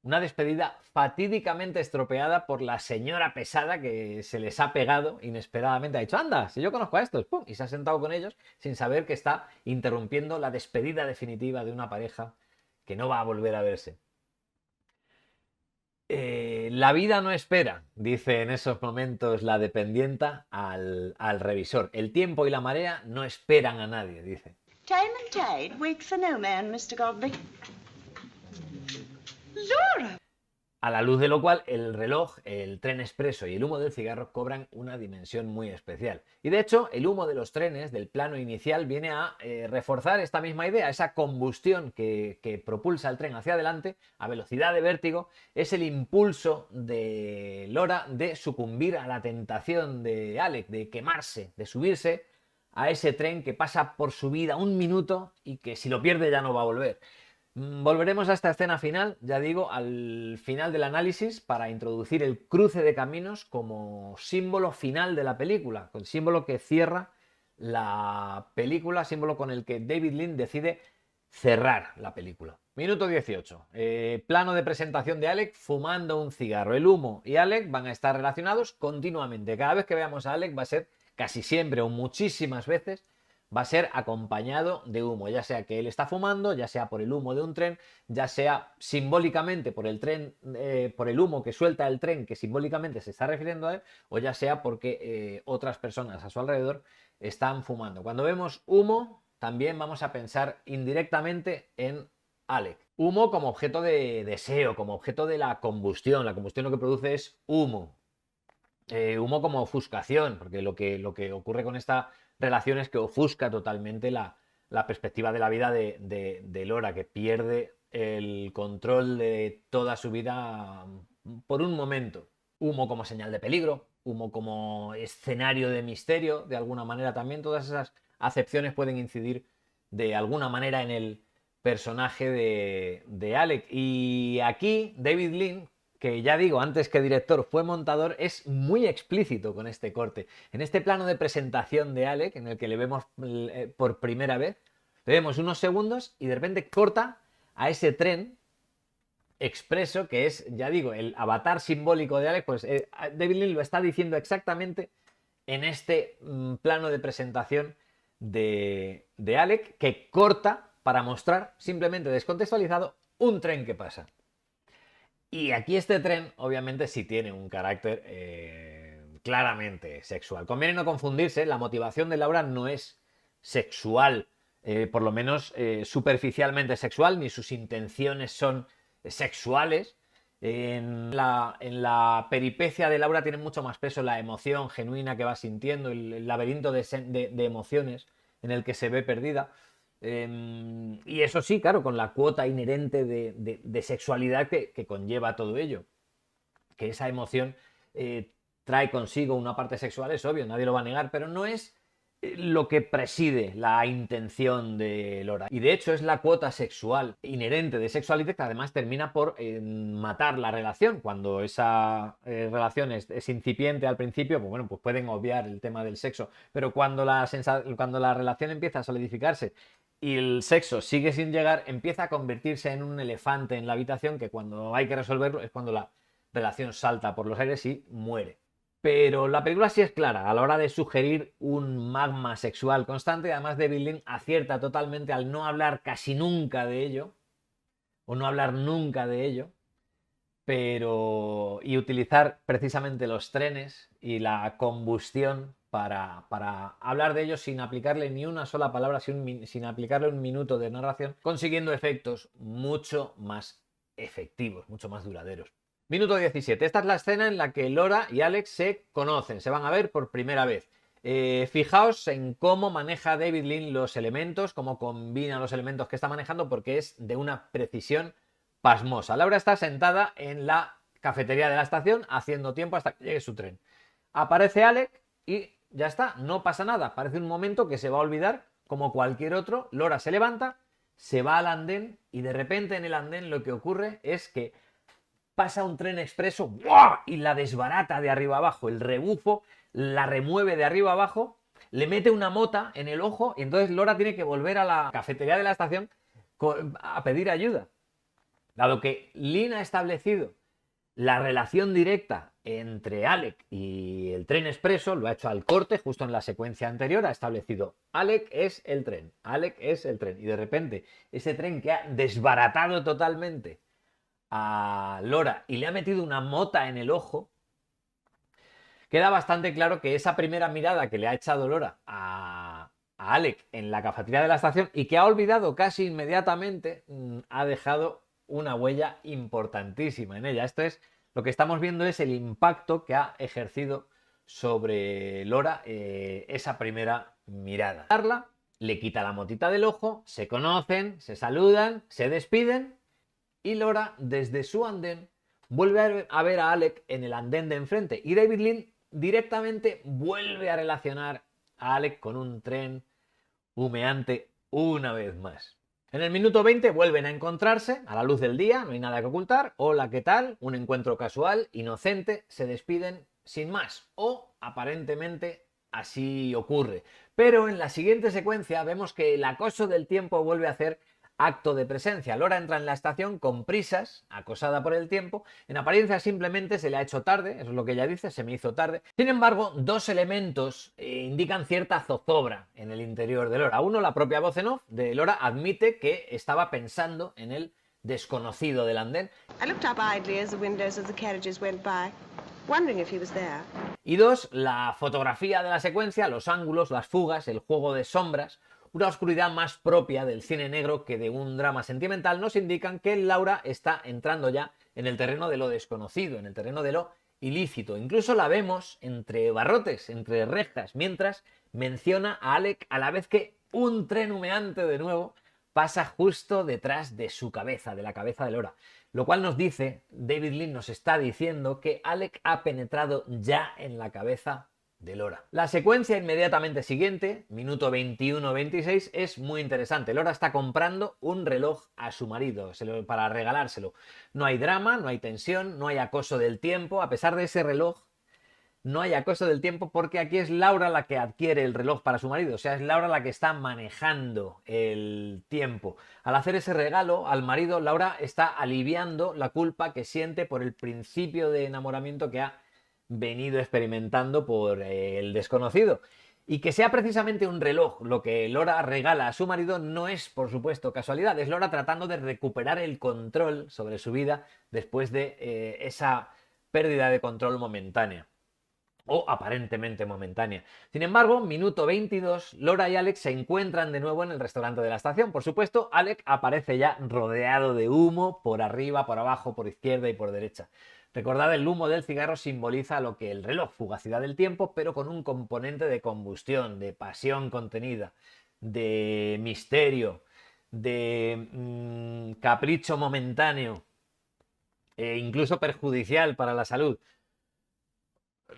Speaker 1: Una despedida fatídicamente estropeada por la señora pesada que se les ha pegado inesperadamente. Ha dicho, anda, si yo conozco a estos, ¡pum! Y se ha sentado con ellos sin saber que está interrumpiendo la despedida definitiva de una pareja que no va a volver a verse. La vida no espera, dice en esos momentos la dependienta al revisor. El tiempo y la marea no esperan a nadie, dice.
Speaker 2: Time and tide wait for no man, Mr. Godley. Laura!
Speaker 1: A la luz de lo cual el reloj, el tren expreso y el humo del cigarro cobran una dimensión muy especial. Y de hecho, el humo de los trenes del plano inicial viene a reforzar esta misma idea, esa combustión que propulsa el tren hacia adelante a velocidad de vértigo, es el impulso de Laura de sucumbir a la tentación de Alec, de quemarse, de subirse a ese tren que pasa por su vida un minuto y que si lo pierde ya no va a volver. Volveremos a esta escena final, ya digo, al final del análisis para introducir el cruce de caminos como símbolo final de la película, con símbolo que cierra la película, símbolo con el que David Lean decide cerrar la película. Minuto 18. Plano de presentación de Alec fumando un cigarro. El humo y Alec van a estar relacionados continuamente. Cada vez que veamos a Alec va a ser casi siempre o muchísimas veces va a ser acompañado de humo, ya sea que él está fumando, ya sea por el humo de un tren, ya sea simbólicamente por el tren, por el humo que suelta el tren, que simbólicamente se está refiriendo a él, o ya sea porque otras personas a su alrededor están fumando. Cuando vemos humo, también vamos a pensar indirectamente en Alec. Humo como objeto de deseo, como objeto de la combustión. La combustión lo que produce es humo. Humo como ofuscación, porque lo que ocurre con esta relación es que ofusca totalmente la perspectiva de la vida de Laura, que pierde el control de toda su vida por un momento. Humo como señal de peligro, humo como escenario de misterio, de alguna manera también. Todas esas acepciones pueden incidir de alguna manera en el personaje de Alec. Y aquí David Lean que ya digo, antes que director fue montador, es muy explícito con este corte. En este plano de presentación de Alec, en el que le vemos por primera vez, le vemos unos segundos y de repente corta a ese tren expreso, que es, ya digo, el avatar simbólico de Alec. Pues David Lean lo está diciendo exactamente en este plano de presentación de Alec, que corta para mostrar, simplemente descontextualizado, un tren que pasa. Y aquí este tren, obviamente, sí tiene un carácter claramente sexual. Conviene no confundirse, la motivación de Laura no es sexual, por lo menos superficialmente sexual, ni sus intenciones son sexuales. En la peripecia de Laura tiene mucho más peso la emoción genuina que va sintiendo, el laberinto de emociones en el que se ve perdida. Y eso sí, claro, con la cuota inherente de sexualidad que conlleva todo ello. Que esa emoción trae consigo una parte sexual, es obvio, nadie lo va a negar, pero no es lo que preside la intención de Laura. Y de hecho es la cuota sexual inherente de sexualidad que además termina por matar la relación. Cuando esa relación es incipiente al principio, pues bueno, pues pueden obviar el tema del sexo. Pero cuando la relación empieza a solidificarse y el sexo sigue sin llegar, empieza a convertirse en un elefante en la habitación que cuando hay que resolverlo es cuando la relación salta por los aires y muere. Pero la película sí es clara a la hora de sugerir un magma sexual constante. Además, David Lean acierta totalmente al no hablar casi nunca de ello, o no hablar nunca de ello, y utilizar precisamente los trenes y la combustión para hablar de ellos sin aplicarle ni una sola palabra, sin aplicarle un minuto de narración, consiguiendo efectos mucho más efectivos, mucho más duraderos. Minuto 17. Esta es la escena en la que Laura y Alex se conocen, se van a ver por primera vez. Fijaos en cómo maneja David Lean los elementos, cómo combina los elementos que está manejando, porque es de una precisión pasmosa. Laura está sentada en la cafetería de la estación haciendo tiempo hasta que llegue su tren. Aparece Alex y ya está, no pasa nada. Parece un momento que se va a olvidar como cualquier otro. Laura se levanta, se va al andén y de repente en el andén lo que ocurre es que pasa un tren expreso, ¡buah!, y la desbarata de arriba abajo. El rebufo la remueve de arriba abajo, le mete una mota en el ojo y entonces Laura tiene que volver a la cafetería de la estación a pedir ayuda. Dado que Lean ha establecido la relación directa entre Alec y el tren expreso, lo ha hecho al corte justo en la secuencia anterior, ha establecido Alec es el tren, Alec es el tren. Y de repente ese tren que ha desbaratado totalmente a Laura y le ha metido una mota en el ojo, queda bastante claro que esa primera mirada que le ha echado Laura a Alec en la cafetería de la estación y que ha olvidado casi inmediatamente, ha dejado una huella importantísima en ella. Esto es, lo que estamos viendo es el impacto que ha ejercido sobre Laura esa primera mirada. Le quita la motita del ojo, se conocen, se saludan, se despiden y Laura desde su andén vuelve a ver a Alec en el andén de enfrente y David Lean directamente vuelve a relacionar a Alec con un tren humeante una vez más. En el minuto 20 vuelven a encontrarse a la luz del día, no hay nada que ocultar. Hola, ¿qué tal? Un encuentro casual, inocente, se despiden sin más. O aparentemente así ocurre. Pero en la siguiente secuencia vemos que el acoso del tiempo vuelve a hacer acto de presencia. Laura entra en la estación con prisas, acosada por el tiempo. En apariencia simplemente se le ha hecho tarde, eso es lo que ella dice, se me hizo tarde. Sin embargo, dos elementos indican cierta zozobra en el interior de Laura. Uno, la propia voz en off de Laura admite que estaba pensando en el desconocido del andén.
Speaker 3: I looked up idly as the windows of the carriages went by, wondering if he was there.
Speaker 1: Y dos, la fotografía de la secuencia, los ángulos, las fugas, el juego de sombras, una oscuridad más propia del cine negro que de un drama sentimental, nos indican que Laura está entrando ya en el terreno de lo desconocido, en el terreno de lo ilícito. Incluso la vemos entre barrotes, entre rejas, mientras menciona a Alec a la vez que un tren humeante de nuevo pasa justo detrás de su cabeza, de la cabeza de Laura. Lo cual nos dice, David Lean nos está diciendo que Alec ha penetrado ya en la cabeza de Lora. La secuencia inmediatamente siguiente, minuto 21-26, es muy interesante. Lora está comprando un reloj a su marido para regalárselo. No hay drama, no hay tensión, no hay acoso del tiempo. A pesar de ese reloj, no hay acoso del tiempo porque aquí es Laura la que adquiere el reloj para su marido. O sea, es Laura la que está manejando el tiempo. Al hacer ese regalo al marido, Laura está aliviando la culpa que siente por el principio de enamoramiento que ha venido experimentando por el desconocido. Y que sea precisamente un reloj lo que Lora regala a su marido no es, por supuesto, casualidad. Es Lora tratando de recuperar el control sobre su vida después de esa pérdida de control momentánea. O aparentemente momentánea. Sin embargo, minuto 22, Lora y Alex se encuentran de nuevo en el restaurante de la estación. Por supuesto, Alex aparece ya rodeado de humo por arriba, por abajo, por izquierda y por derecha. Recordad, el humo del cigarro simboliza lo que el reloj, fugacidad del tiempo, pero con un componente de combustión, de pasión contenida, de misterio, de capricho momentáneo e incluso perjudicial para la salud.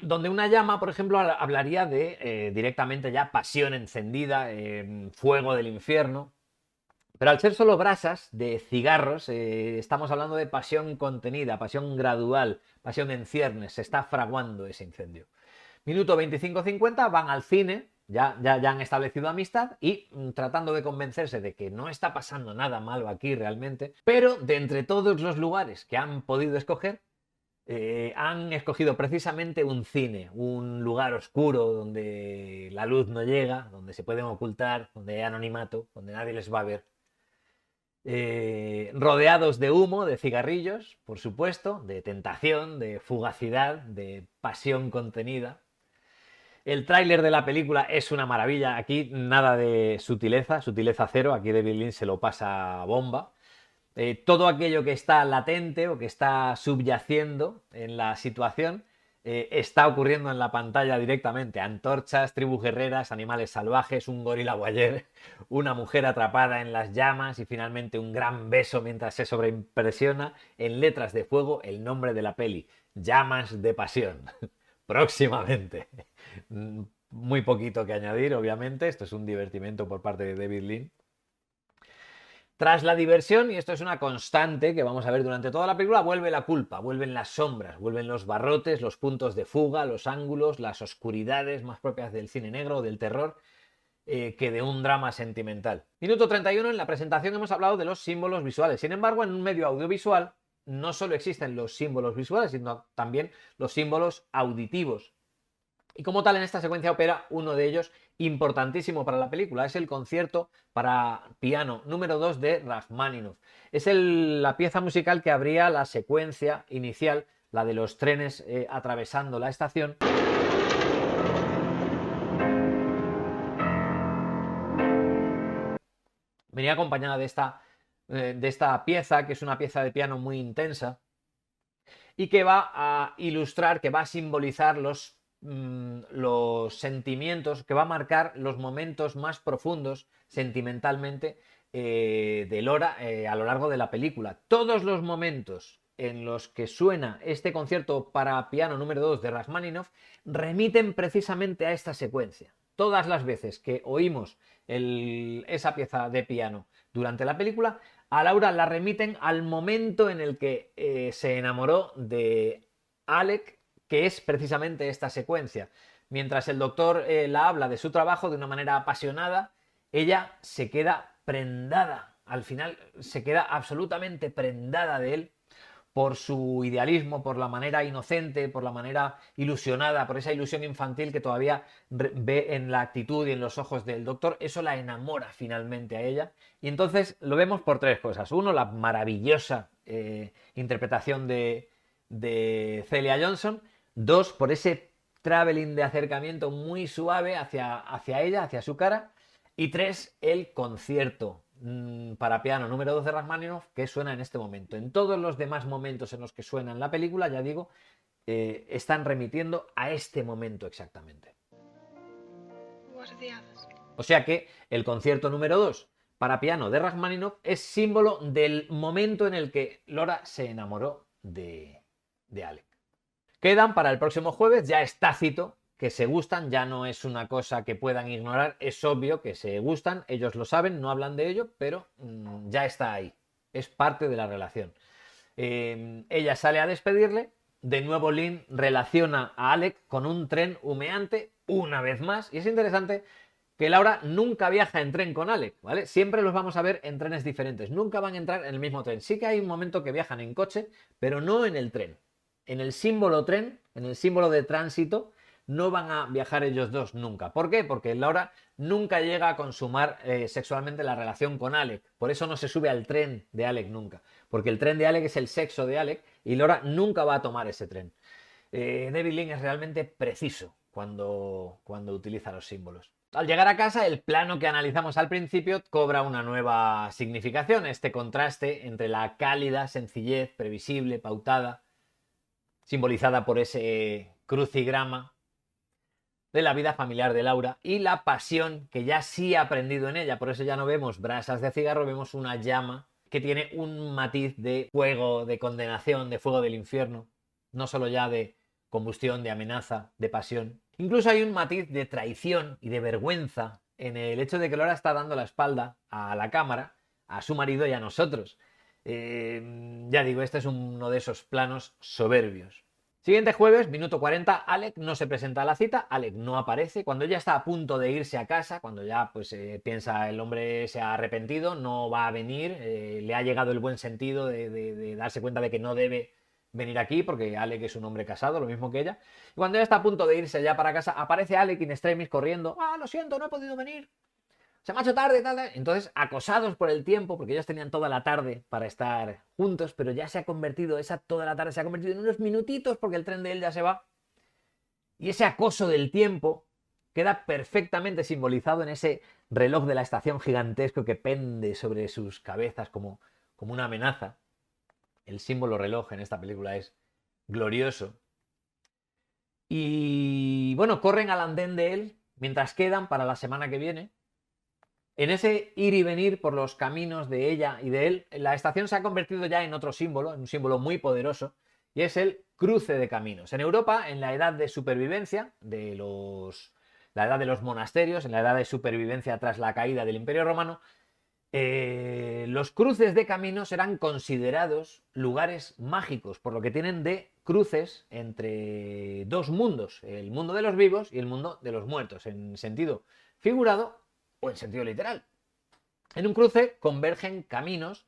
Speaker 1: Donde una llama, por ejemplo, hablaría de directamente ya pasión encendida, fuego del infierno. Pero al ser solo brasas de cigarros, estamos hablando de pasión contenida, pasión gradual, pasión en ciernes. Se está fraguando ese incendio. Minuto 25-50, van al cine, ya han establecido amistad y tratando de convencerse de que no está pasando nada malo aquí realmente. Pero de entre todos los lugares que han podido escoger, han escogido precisamente un cine, un lugar oscuro donde la luz no llega, donde se pueden ocultar, donde hay anonimato, donde nadie les va a ver. Rodeados de humo, de cigarrillos, por supuesto, de tentación, de fugacidad, de pasión contenida. El tráiler de la película es una maravilla. Aquí nada de sutileza cero. Aquí David Lynch se lo pasa a bomba. Todo aquello que está latente o que está subyaciendo en la situación está ocurriendo en la pantalla directamente. Antorchas, tribus guerreras, animales salvajes, un gorila boyer, una mujer atrapada en las llamas y finalmente un gran beso mientras se sobreimpresiona en letras de fuego el nombre de la peli, Llamas de Pasión. Próximamente. Muy poquito que añadir, obviamente. Esto es un divertimento por parte de David Lynch. Tras la diversión, y esto es una constante que vamos a ver durante toda la película, vuelve la culpa, vuelven las sombras, vuelven los barrotes, los puntos de fuga, los ángulos, las oscuridades más propias del cine negro o del terror que de un drama sentimental. Minuto 31, en la presentación hemos hablado de los símbolos visuales. Sin embargo, en un medio audiovisual no solo existen los símbolos visuales, sino también los símbolos auditivos. Y como tal, en esta secuencia opera uno de ellos importantísimo para la película. Es el concierto para piano número 2 de Rachmaninoff. Es la pieza musical que abría la secuencia inicial, la de los trenes atravesando la estación. Venía acompañada de esta pieza, que es una pieza de piano muy intensa y que va a ilustrar, que va a simbolizar los sentimientos, que va a marcar los momentos más profundos sentimentalmente de Lora a lo largo de la película. Todos los momentos en los que suena este concierto para piano número 2 de Rachmaninoff remiten precisamente a esta secuencia. Todas las veces que oímos esa pieza de piano durante la película, a Laura la remiten al momento en el que se enamoró de Alec, que es precisamente esta secuencia. Mientras el doctor la habla de su trabajo de una manera apasionada, ella se queda prendada. Al final se queda absolutamente prendada de él por su idealismo, por la manera inocente, por la manera ilusionada, por esa ilusión infantil que todavía ve en la actitud y en los ojos del doctor. Eso la enamora finalmente a ella. Y entonces lo vemos por tres cosas. Uno, la maravillosa interpretación de Celia Johnson. Dos, por ese traveling de acercamiento muy suave hacia ella, hacia su cara. Y tres, el concierto para piano número 2 de Rachmaninoff que suena en este momento. En todos los demás momentos en los que suena en la película, ya digo, están remitiendo a este momento exactamente. O sea que el concierto número 2 para piano de Rachmaninoff es símbolo del momento en el que Lora se enamoró de Alec. Quedan para el próximo jueves, ya es tácito que se gustan, ya no es una cosa que puedan ignorar, es obvio que se gustan, ellos lo saben, no hablan de ello, pero ya está ahí, es parte de la relación. Ella sale a despedirle, de nuevo Lynn relaciona a Alec con un tren humeante una vez más, y es interesante que Laura nunca viaja en tren con Alec, ¿vale? Siempre los vamos a ver en trenes diferentes, nunca van a entrar en el mismo tren. Sí que hay un momento que viajan en coche, pero no en el tren. En el símbolo tren, en el símbolo de tránsito, no van a viajar ellos dos nunca. ¿Por qué? Porque Laura nunca llega a consumar sexualmente la relación con Alec. Por eso no se sube al tren de Alec nunca. Porque el tren de Alec es el sexo de Alec y Laura nunca va a tomar ese tren. David Lynch es realmente preciso cuando utiliza los símbolos. Al llegar a casa, el plano que analizamos al principio cobra una nueva significación. Este contraste entre la cálida sencillez, previsible, pautada, simbolizada por ese crucigrama de la vida familiar de Laura, y la pasión que ya sí ha aprendido en ella. Por eso ya no vemos brasas de cigarro, vemos una llama que tiene un matiz de fuego, de condenación, de fuego del infierno. No solo ya de combustión, de amenaza, de pasión. Incluso hay un matiz de traición y de vergüenza en el hecho de que Laura está dando la espalda a la cámara, a su marido y a nosotros. Ya digo, este es uno de esos planos soberbios. Siguiente jueves, minuto 40, Alec no se presenta a la cita, Alec no aparece. Cuando ella está a punto de irse a casa, cuando ya pues piensa el hombre se ha arrepentido, no va a venir, le ha llegado el buen sentido de darse cuenta de que no debe venir aquí, porque Alec es un hombre casado, lo mismo que ella. Y cuando ella está a punto de irse ya para casa, aparece Alec in extremis corriendo. Lo siento, no he podido venir. Se me ha hecho tarde, tal. Entonces, acosados por el tiempo, porque ellos tenían toda la tarde para estar juntos, pero ya se ha convertido, esa toda la tarde se ha convertido en unos minutitos porque el tren de él ya se va. Y ese acoso del tiempo queda perfectamente simbolizado en ese reloj de la estación gigantesco que pende sobre sus cabezas como una amenaza. El símbolo reloj en esta película es glorioso. Y bueno, corren al andén de él mientras quedan para la semana que viene. En ese ir y venir por los caminos de ella y de él, la estación se ha convertido ya en otro símbolo, en un símbolo muy poderoso, y es el cruce de caminos. En Europa, en la edad de supervivencia, la edad de los monasterios, en la edad de supervivencia tras la caída del Imperio Romano, los cruces de caminos eran considerados lugares mágicos, por lo que tienen de cruces entre dos mundos, el mundo de los vivos y el mundo de los muertos, en sentido figurado o en sentido literal. En un cruce convergen caminos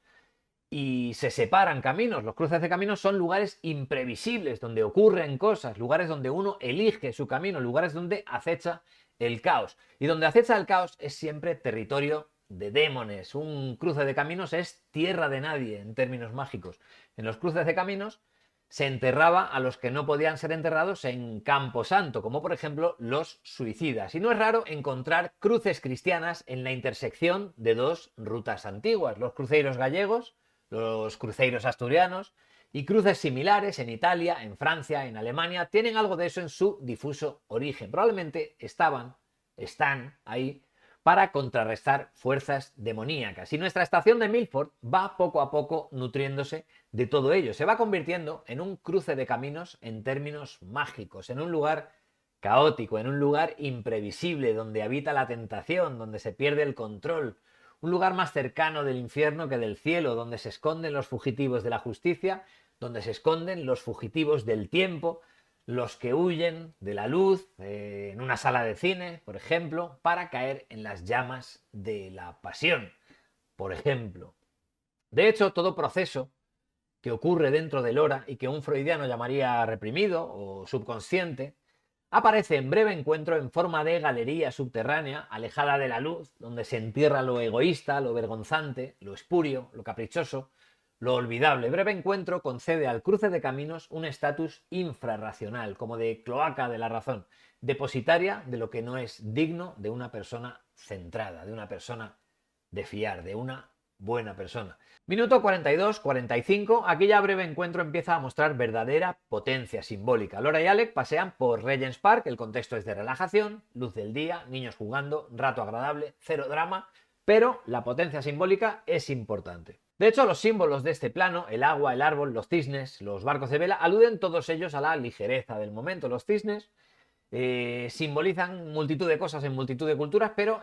Speaker 1: y se separan caminos. Los cruces de caminos son lugares imprevisibles, donde ocurren cosas, lugares donde uno elige su camino, lugares donde acecha el caos. Y donde acecha el caos es siempre territorio de demones. Un cruce de caminos es tierra de nadie en términos mágicos. En los cruces de caminos se enterraba a los que no podían ser enterrados en Camposanto, como por ejemplo los suicidas. Y no es raro encontrar cruces cristianas en la intersección de dos rutas antiguas, los cruceiros gallegos, los cruceiros asturianos, y cruces similares en Italia, en Francia, en Alemania, tienen algo de eso en su difuso origen. Probablemente están ahí para contrarrestar fuerzas demoníacas. Y nuestra estación de Milford va poco a poco nutriéndose de todo ello. Se va convirtiendo en un cruce de caminos en términos mágicos, en un lugar caótico, en un lugar imprevisible, donde habita la tentación, donde se pierde el control. Un lugar más cercano del infierno que del cielo, donde se esconden los fugitivos de la justicia, donde se esconden los fugitivos del tiempo, los que huyen de la luz en una sala de cine, por ejemplo, para caer en las llamas de la pasión, por ejemplo. De hecho, todo proceso que ocurre dentro del hora y que un freudiano llamaría reprimido o subconsciente, aparece en Breve Encuentro en forma de galería subterránea, alejada de la luz, donde se entierra lo egoísta, lo vergonzante, lo espurio, lo caprichoso, lo olvidable. Breve Encuentro concede al cruce de caminos un estatus infrarracional, como de cloaca de la razón, depositaria de lo que no es digno de una persona centrada, de una persona de fiar, de una buena persona. Minuto 42-45, aquí ya Breve Encuentro empieza a mostrar verdadera potencia simbólica. Laura y Alec pasean por Regent's Park, el contexto es de relajación, luz del día, niños jugando, rato agradable, cero drama, pero la potencia simbólica es importante. De hecho, los símbolos de este plano, el agua, el árbol, los cisnes, los barcos de vela, aluden todos ellos a la ligereza del momento. Los cisnes simbolizan multitud de cosas en multitud de culturas, pero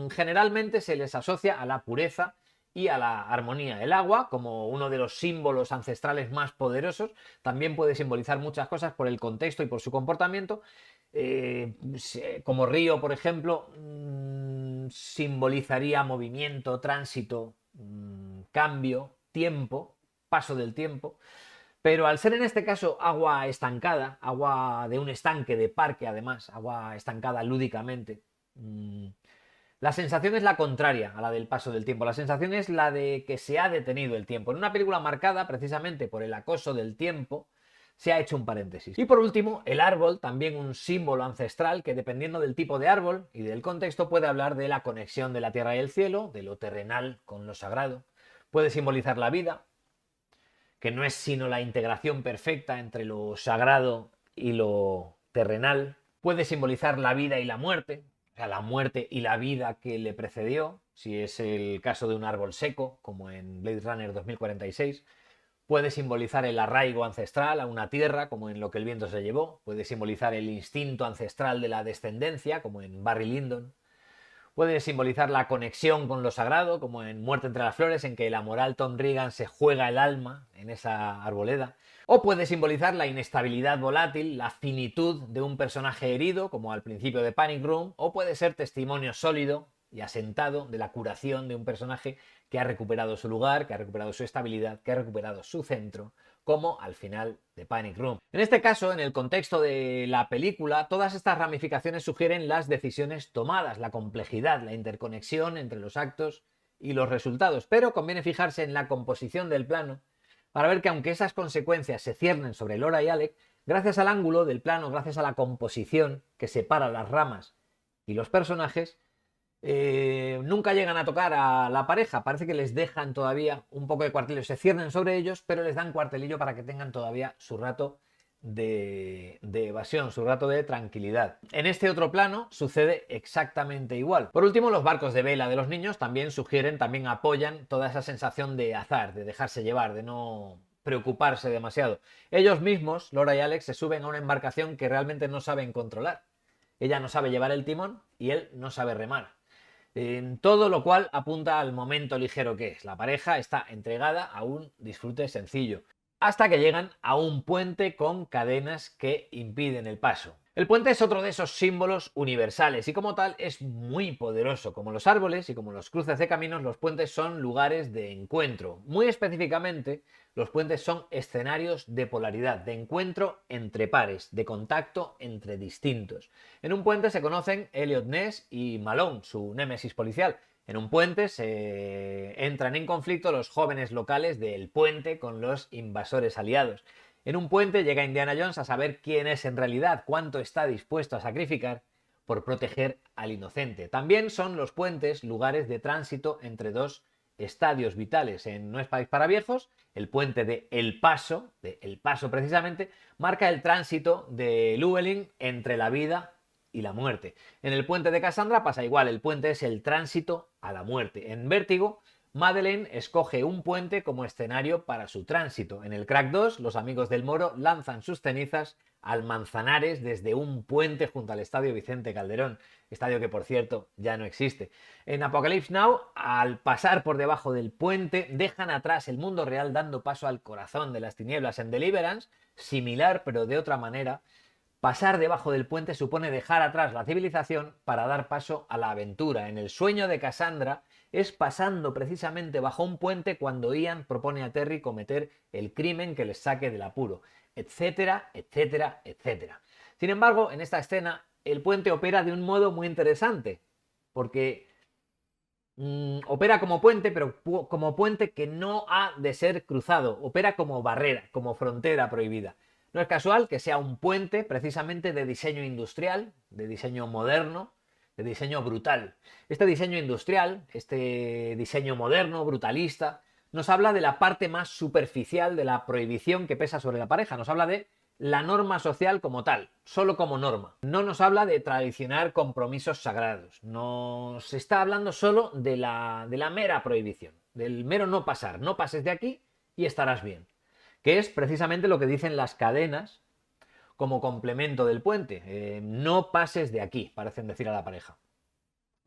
Speaker 1: generalmente se les asocia a la pureza y a la armonía. El agua, como uno de los símbolos ancestrales más poderosos, también puede simbolizar muchas cosas por el contexto y por su comportamiento. Como río, por ejemplo, simbolizaría movimiento, tránsito, cambio, tiempo, paso del tiempo. Pero al ser en este caso agua estancada, agua de un estanque, de parque además, agua estancada lúdicamente, la sensación es la contraria a la del paso del tiempo. La sensación es la de que se ha detenido el tiempo. En una película marcada precisamente por el acoso del tiempo, se ha hecho un paréntesis. Y por último, el árbol, también un símbolo ancestral que dependiendo del tipo de árbol y del contexto puede hablar de la conexión de la tierra y el cielo, de lo terrenal con lo sagrado. Puede simbolizar la vida, que no es sino la integración perfecta entre lo sagrado y lo terrenal. Puede simbolizar la vida y la muerte, o sea, la muerte y la vida que le precedió, si es el caso de un árbol seco, como en Blade Runner 2046. Puede simbolizar el arraigo ancestral a una tierra, como en Lo que el viento se llevó. Puede simbolizar el instinto ancestral de la descendencia, como en Barry Lyndon. Puede simbolizar la conexión con lo sagrado, como en Muerte entre las flores, en que el amoral Tom Regan se juega el alma en esa arboleda. O puede simbolizar la inestabilidad volátil, la finitud de un personaje herido, como al principio de Panic Room. O puede ser testimonio sólido y asentado de la curación de un personaje que ha recuperado su lugar, que ha recuperado su estabilidad, que ha recuperado su centro, como al final de Panic Room. En este caso, en el contexto de la película, todas estas ramificaciones sugieren las decisiones tomadas, la complejidad, la interconexión entre los actos y los resultados, pero conviene fijarse en la composición del plano para ver que aunque esas consecuencias se ciernen sobre Laura y Alec, gracias al ángulo del plano, gracias a la composición que separa las ramas y los personajes, nunca llegan a tocar a la pareja. Parece que les dejan todavía un poco de cuartelillo, se ciernen sobre ellos, pero les dan cuartelillo para que tengan todavía su rato de evasión, su rato de tranquilidad. En este otro plano sucede exactamente igual. Por último, los barcos de vela de los niños también sugieren, también apoyan toda esa sensación de azar, de dejarse llevar, de no preocuparse demasiado. Ellos mismos, Laura y Alex, se suben a una embarcación que realmente no saben controlar. Ella no sabe llevar el timón y él no sabe remar. Todo lo cual apunta al momento ligero que es. La pareja está entregada a un disfrute sencillo, hasta que llegan a un puente con cadenas que impiden el paso. El puente es otro de esos símbolos universales y como tal es muy poderoso. Como los árboles y como los cruces de caminos, los puentes son lugares de encuentro. Muy específicamente, los puentes son escenarios de polaridad, de encuentro entre pares, de contacto entre distintos. En un puente se conocen Elliot Ness y Malone, su némesis policial. En un puente se entran en conflicto los jóvenes locales del puente con los invasores aliados. En un puente llega Indiana Jones a saber quién es en realidad, cuánto está dispuesto a sacrificar por proteger al inocente. También son los puentes lugares de tránsito entre dos estadios vitales. En No es país para viejos, el puente de El Paso precisamente, marca el tránsito de Llewellyn entre la vida y la muerte. En el puente de Cassandra pasa igual, el puente es el tránsito a la muerte. En Vértigo, Madeleine escoge un puente como escenario para su tránsito. En el Crack 2, los amigos del Moro lanzan sus cenizas al Manzanares desde un puente junto al Estadio Vicente Calderón, estadio que por cierto ya no existe. En Apocalypse Now, al pasar por debajo del puente, dejan atrás el mundo real dando paso al corazón de las tinieblas. En Deliverance, similar pero de otra manera, pasar debajo del puente supone dejar atrás la civilización para dar paso a la aventura. En El sueño de Cassandra es pasando precisamente bajo un puente cuando Ian propone a Terry cometer el crimen que les saque del apuro, etcétera, etcétera, etcétera. Sin embargo, en esta escena el puente opera de un modo muy interesante, porque opera como puente, pero como puente que no ha de ser cruzado, opera como barrera, como frontera prohibida. No es casual que sea un puente precisamente de diseño industrial, de diseño moderno, de diseño brutal. Este diseño industrial, este diseño moderno, brutalista, nos habla de la parte más superficial de la prohibición que pesa sobre la pareja. Nos habla de la norma social como tal, solo como norma. No nos habla de traicionar compromisos sagrados. Nos está hablando solo de la mera prohibición, del mero no pasar. No pases de aquí y estarás bien. Que es precisamente lo que dicen las cadenas como complemento del puente. No pases de aquí, parecen decir a la pareja.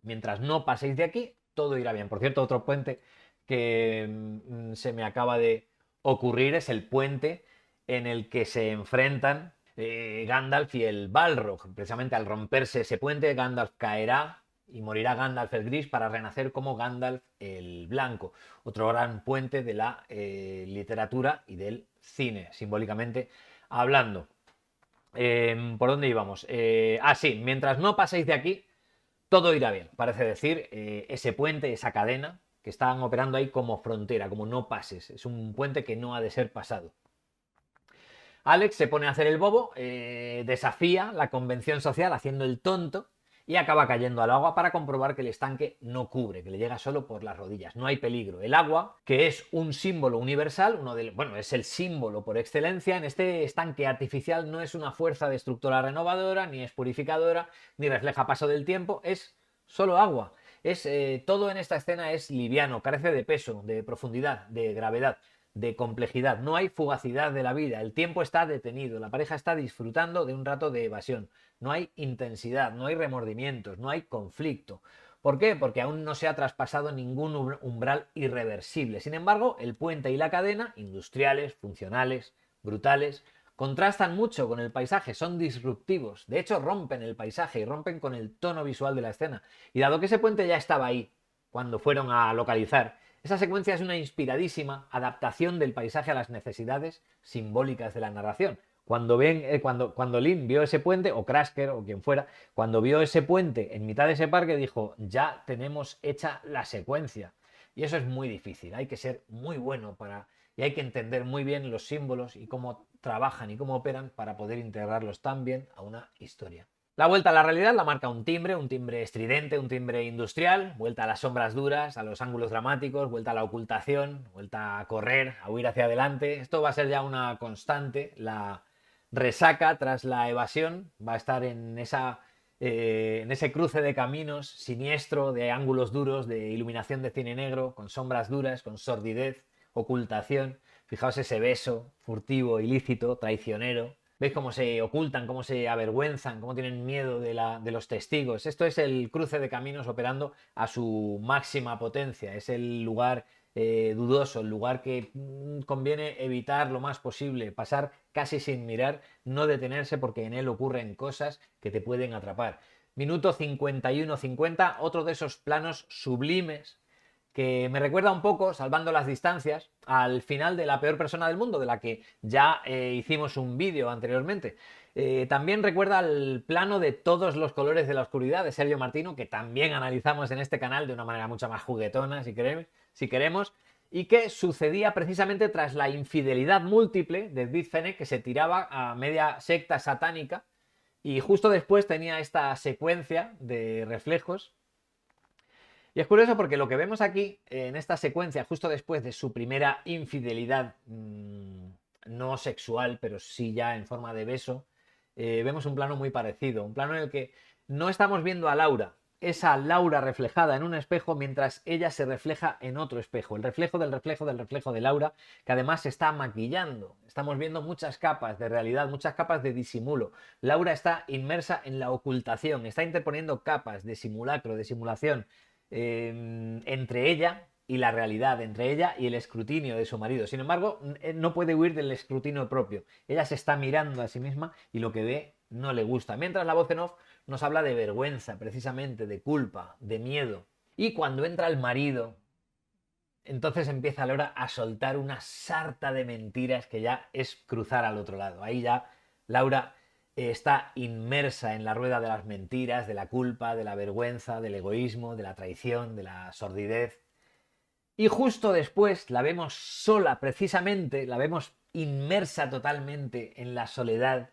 Speaker 1: Mientras no paséis de aquí, todo irá bien. Por cierto, otro puente que se me acaba de ocurrir es el puente en el que se enfrentan Gandalf y el Balrog. Precisamente al romperse ese puente, Gandalf caerá y morirá Gandalf el Gris para renacer como Gandalf el Blanco. Otro gran puente de la literatura y del cine, simbólicamente hablando. ¿Por dónde íbamos? Sí, mientras no paséis de aquí, todo irá bien. Parece decir, ese puente, esa cadena, que están operando ahí como frontera, como no pases. Es un puente que no ha de ser pasado. Alex se pone a hacer el bobo, desafía la convención social haciendo el tonto y acaba cayendo al agua para comprobar que el estanque no cubre, que le llega solo por las rodillas. No hay peligro. El agua, que es un símbolo universal, es el símbolo por excelencia, en este estanque artificial no es una fuerza destructora renovadora, ni es purificadora, ni refleja paso del tiempo, es solo agua. Todo en esta escena es liviano, carece de peso, de profundidad, de gravedad, de complejidad. No hay fugacidad de la vida, el tiempo está detenido, la pareja está disfrutando de un rato de evasión. No hay intensidad, no hay remordimientos, no hay conflicto. ¿Por qué? Porque aún no se ha traspasado ningún umbral irreversible. Sin embargo, el puente y la cadena, industriales, funcionales, brutales, contrastan mucho con el paisaje, son disruptivos. De hecho, rompen el paisaje y rompen con el tono visual de la escena. Y dado que ese puente ya estaba ahí cuando fueron a localizar, esa secuencia es una inspiradísima adaptación del paisaje a las necesidades simbólicas de la narración. Cuando Lynn vio ese puente, o Crasker, o quien fuera, cuando vio ese puente en mitad de ese parque, dijo, ya tenemos hecha la secuencia. Y eso es muy difícil, hay que ser muy bueno y hay que entender muy bien los símbolos y cómo trabajan y cómo operan para poder integrarlos tan bien a una historia. La vuelta a la realidad la marca un timbre estridente, un timbre industrial, vuelta a las sombras duras, a los ángulos dramáticos, vuelta a la ocultación, vuelta a correr, a huir hacia adelante. Esto va a ser ya una constante. La resaca tras la evasión va a estar en ese cruce de caminos siniestro, de ángulos duros, de iluminación de cine negro, con sombras duras, con sordidez, ocultación. Fijaos ese beso furtivo, ilícito, traicionero. ¿Veis cómo se ocultan, cómo se avergüenzan, cómo tienen miedo de los testigos? Esto es el cruce de caminos operando a su máxima potencia. Es el lugar dudoso, el lugar que conviene evitar lo más posible, pasar casi sin mirar, no detenerse porque en él ocurren cosas que te pueden atrapar. Minuto 51-50, otro de esos planos sublimes que me recuerda un poco, salvando las distancias, al final de La peor persona del mundo, de la que ya hicimos un vídeo anteriormente. También recuerda al plano de Todos los colores de la oscuridad de Sergio Martino, que también analizamos en este canal de una manera mucho más juguetona, si queremos, y que sucedía precisamente tras la infidelidad múltiple de Edith Fenech, que se tiraba a media secta satánica, y justo después tenía esta secuencia de reflejos. Y es curioso porque lo que vemos aquí, en esta secuencia, justo después de su primera infidelidad, no sexual, pero sí ya en forma de beso, vemos un plano muy parecido. Un plano en el que no estamos viendo a Laura, esa Laura reflejada en un espejo mientras ella se refleja en otro espejo. El reflejo del reflejo del reflejo de Laura, que además se está maquillando. Estamos viendo muchas capas de realidad, muchas capas de disimulo. Laura está inmersa en la ocultación, está interponiendo capas de simulacro, de simulación, entre ella y la realidad, entre ella y el escrutinio de su marido. Sin embargo, no puede huir del escrutinio propio. Ella se está mirando a sí misma y lo que ve no le gusta. Mientras la voz en off nos habla de vergüenza, precisamente, de culpa, de miedo. Y cuando entra el marido, entonces empieza Laura a soltar una sarta de mentiras que ya es cruzar al otro lado. Ahí ya Laura está inmersa en la rueda de las mentiras, de la culpa, de la vergüenza, del egoísmo, de la traición, de la sordidez. Y justo después la vemos sola, precisamente, la vemos inmersa totalmente en la soledad,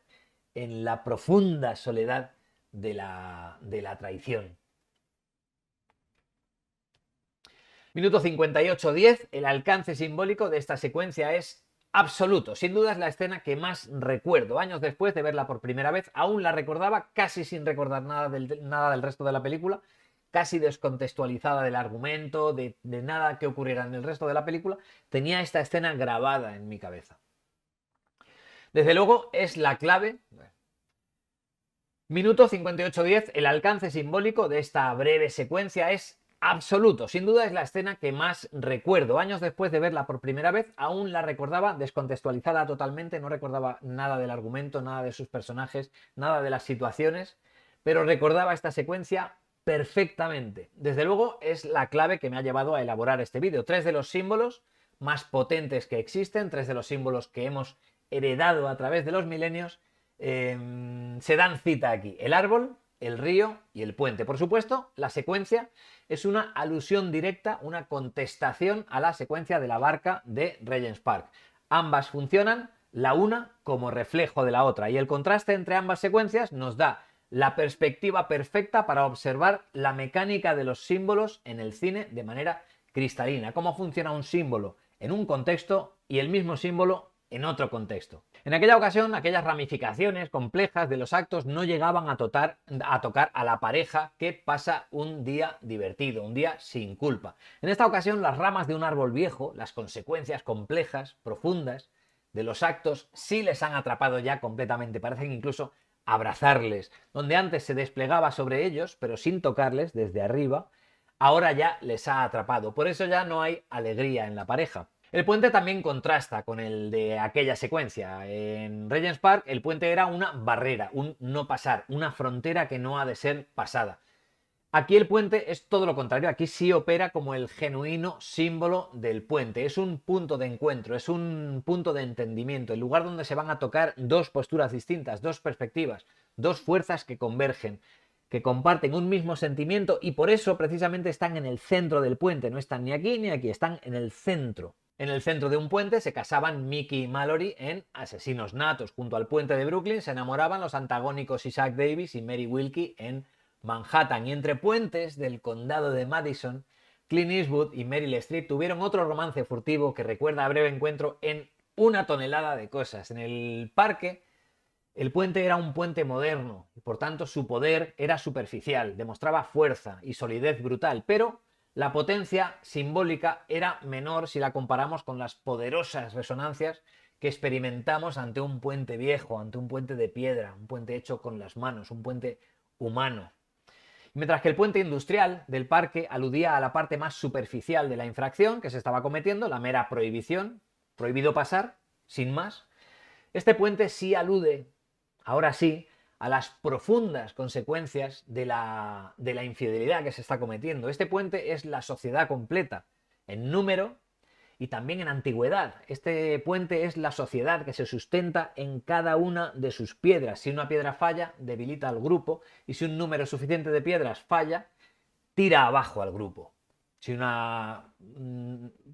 Speaker 1: en la profunda soledad de la traición. Minuto 58-10, el alcance simbólico de esta secuencia es absoluto. Sin duda es la escena que más recuerdo. Años después de verla por primera vez, aún la recordaba casi sin recordar nada del resto de la película, casi descontextualizada del argumento, de nada que ocurriera en el resto de la película. Tenía esta escena grabada en mi cabeza. Desde luego es la clave. Minuto 58:10, el alcance simbólico de esta breve secuencia es absoluto. Sin duda es la escena que más recuerdo. Años después de verla por primera vez, aún la recordaba descontextualizada totalmente, no recordaba nada del argumento, nada de sus personajes, nada de las situaciones, pero recordaba esta secuencia perfectamente. Desde luego es la clave que me ha llevado a elaborar este vídeo. 3 de los símbolos más potentes que existen, 3 de los símbolos que hemos heredado a través de los milenios, se dan cita aquí: el árbol, el río y el puente. Por supuesto, la secuencia es una alusión directa, una contestación a la secuencia de la barca de Regent's Park. Ambas funcionan, la una como reflejo de la otra, y el contraste entre ambas secuencias nos da la perspectiva perfecta para observar la mecánica de los símbolos en el cine de manera cristalina. Cómo funciona un símbolo en un contexto y el mismo símbolo en otro contexto. En aquella ocasión, aquellas ramificaciones complejas de los actos no llegaban a tocar a la pareja que pasa un día divertido, un día sin culpa. En esta ocasión, las ramas de un árbol viejo, las consecuencias complejas, profundas de los actos, sí les han atrapado ya completamente. Parecen incluso abrazarles. Donde antes se desplegaba sobre ellos, pero sin tocarles desde arriba, ahora ya les ha atrapado. Por eso ya no hay alegría en la pareja. El puente también contrasta con el de aquella secuencia. En Regent's Park el puente era una barrera, un no pasar, una frontera que no ha de ser pasada. Aquí el puente es todo lo contrario, aquí sí opera como el genuino símbolo del puente. Es un punto de encuentro, es un punto de entendimiento, el lugar donde se van a tocar dos posturas distintas, dos perspectivas, dos fuerzas que convergen, que comparten un mismo sentimiento, y por eso precisamente están en el centro del puente. No están ni aquí ni aquí, están en el centro. En el centro de un puente se casaban Mickey y Mallory en Asesinos Natos. Junto al puente de Brooklyn se enamoraban los antagónicos Isaac Davis y Mary Wilkie en Manhattan. Y entre puentes del condado de Madison, Clint Eastwood y Meryl Streep tuvieron otro romance furtivo que recuerda a breve encuentro en una tonelada de cosas. En el parque, el puente era un puente moderno y por tanto su poder era superficial, demostraba fuerza y solidez brutal, pero la potencia simbólica era menor si la comparamos con las poderosas resonancias que experimentamos ante un puente viejo, ante un puente de piedra, un puente hecho con las manos, un puente humano. Mientras que el puente industrial del parque aludía a la parte más superficial de la infracción que se estaba cometiendo, la mera prohibición, prohibido pasar, sin más, este puente sí alude, ahora sí, a las profundas consecuencias de la infidelidad que se está cometiendo. Este puente es la sociedad completa, en número y también en antigüedad. Este puente es la sociedad que se sustenta en cada una de sus piedras. Si una piedra falla, debilita al grupo, y si un número suficiente de piedras falla, tira abajo al grupo. Si una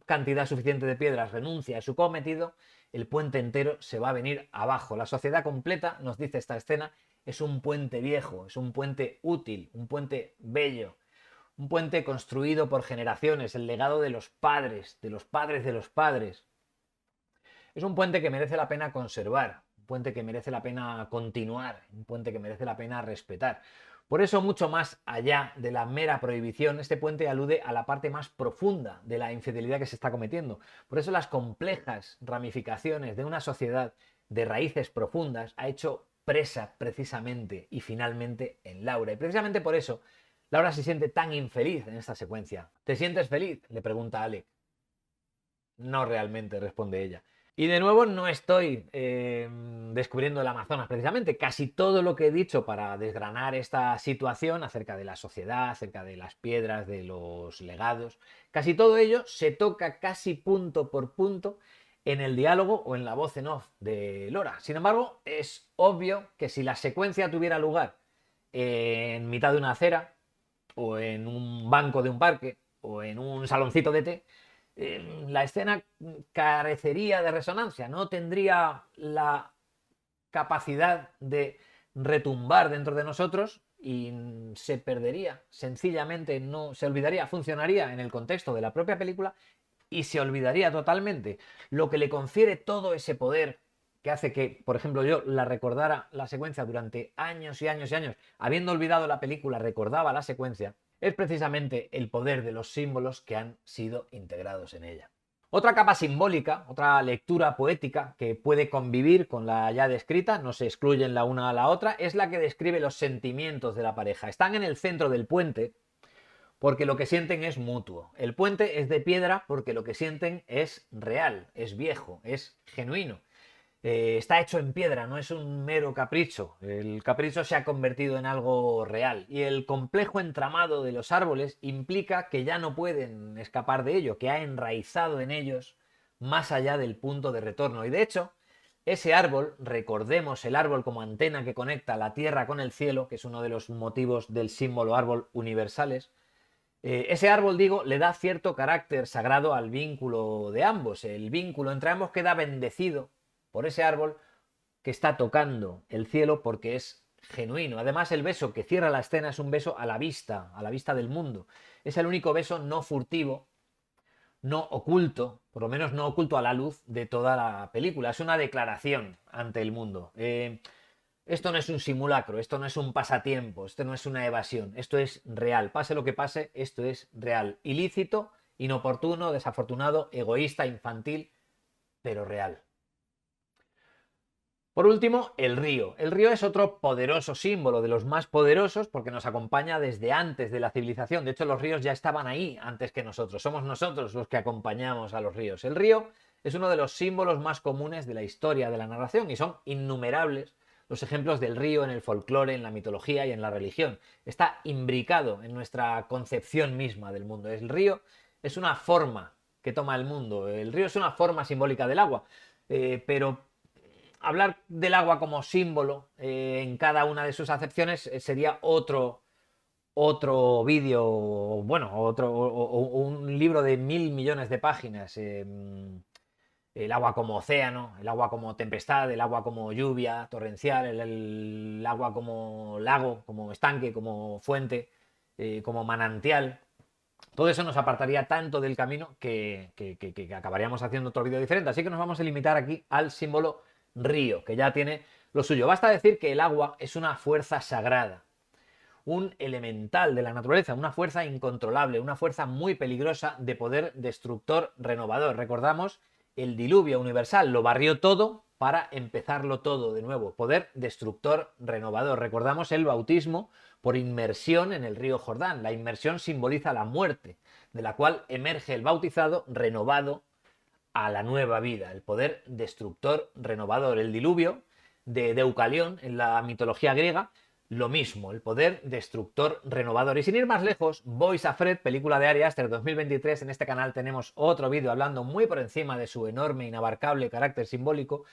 Speaker 1: cantidad suficiente de piedras renuncia a su cometido, el puente entero se va a venir abajo. La sociedad completa, nos dice esta escena, es un puente viejo, es un puente útil, un puente bello, un puente construido por generaciones, el legado de los padres, de los padres de los padres. Es un puente que merece la pena conservar, un puente que merece la pena continuar, un puente que merece la pena respetar. Por eso, mucho más allá de la mera prohibición, este puente alude a la parte más profunda de la infidelidad que se está cometiendo. Por eso las complejas ramificaciones de una sociedad de raíces profundas ha hecho presa precisamente y finalmente en Laura. Y precisamente por eso Laura se siente tan infeliz en esta secuencia. ¿Te sientes feliz?, le pregunta Alec. No realmente, responde ella. Y de nuevo no estoy descubriendo el Amazonas precisamente. Casi todo lo que he dicho para desgranar esta situación acerca de la sociedad, acerca de las piedras, de los legados, casi todo ello se toca casi punto por punto en el diálogo o en la voz en off de Laura. Sin embargo, es obvio que si la secuencia tuviera lugar en mitad de una acera, o en un banco de un parque, o en un saloncito de té, la escena carecería de resonancia, no tendría la capacidad de retumbar dentro de nosotros y se perdería, sencillamente no se olvidaría, funcionaría en el contexto de la propia película y se olvidaría totalmente, lo que le confiere todo ese poder que hace que, por ejemplo, yo la recordara la secuencia durante años y años y años, habiendo olvidado la película, recordaba la secuencia, es precisamente el poder de los símbolos que han sido integrados en ella. Otra capa simbólica, otra lectura poética que puede convivir con la ya descrita, no se excluyen la una a la otra, es la que describe los sentimientos de la pareja. Están en el centro del puente porque lo que sienten es mutuo. El puente es de piedra porque lo que sienten es real, es viejo, es genuino. Está hecho en piedra, no es un mero capricho. El capricho se ha convertido en algo real. Y el complejo entramado de los árboles implica que ya no pueden escapar de ello, que ha enraizado en ellos más allá del punto de retorno. Y de hecho, ese árbol, recordemos el árbol como antena que conecta la tierra con el cielo, que es uno de los motivos del símbolo árbol universales, ese árbol, digo, le da cierto carácter sagrado al vínculo de ambos. El vínculo entre ambos queda bendecido por ese árbol que está tocando el cielo porque es genuino. Además, el beso que cierra la escena es un beso a la vista del mundo. Es el único beso no furtivo, no oculto, por lo menos no oculto a la luz de toda la película. Es una declaración ante el mundo. Esto no es un simulacro, esto no es un pasatiempo, esto no es una evasión, esto es real. Pase lo que pase, esto es real. Ilícito, inoportuno, desafortunado, egoísta, infantil, pero real. Por último, el río. El río es otro poderoso símbolo, de los más poderosos, porque nos acompaña desde antes de la civilización. De hecho, los ríos ya estaban ahí antes que nosotros. Somos nosotros los que acompañamos a los ríos. El río es uno de los símbolos más comunes de la historia de la narración y son innumerables los ejemplos del río en el folclore, en la mitología y en la religión. Está imbricado en nuestra concepción misma del mundo. El río es una forma que toma el mundo. El río es una forma simbólica del agua, pero hablar del agua como símbolo en cada una de sus acepciones sería otro vídeo, bueno, un libro de 1.000 millones de páginas. El agua como océano, el agua como tempestad, el agua como lluvia torrencial, el agua como lago, como estanque, como fuente, como manantial. Todo eso nos apartaría tanto del camino que acabaríamos haciendo otro vídeo diferente. Así que nos vamos a limitar aquí al símbolo río, que ya tiene lo suyo. Basta decir que el agua es una fuerza sagrada, un elemental de la naturaleza, una fuerza incontrolable, una fuerza muy peligrosa de poder destructor renovador. Recordamos el diluvio universal, lo barrió todo para empezarlo todo de nuevo. Poder destructor renovador. Recordamos el bautismo por inmersión en el río Jordán. La inmersión simboliza la muerte, de la cual emerge el bautizado renovado a la nueva vida, el poder destructor renovador. El diluvio de Deucalión en la mitología griega, lo mismo, el poder destructor renovador. Y sin ir más lejos, Boys Afraid, película de Ari Aster 2023, en este canal tenemos otro vídeo hablando muy por encima de su enorme, inabarcable carácter simbólico.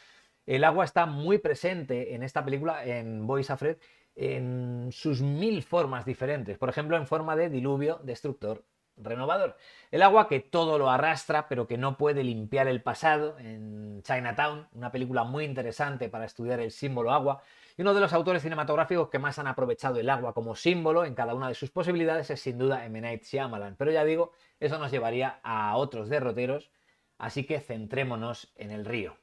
Speaker 1: El agua está muy presente en esta película, en Boys Afraid, en sus 1000 formas diferentes. Por ejemplo, en forma de diluvio destructor renovador. El agua que todo lo arrastra, pero que no puede limpiar el pasado, en Chinatown, una película muy interesante para estudiar el símbolo agua. Y uno de los autores cinematográficos que más han aprovechado el agua como símbolo en cada una de sus posibilidades es sin duda M. Night Shyamalan. Pero ya digo, eso nos llevaría a otros derroteros, así que centrémonos en el río.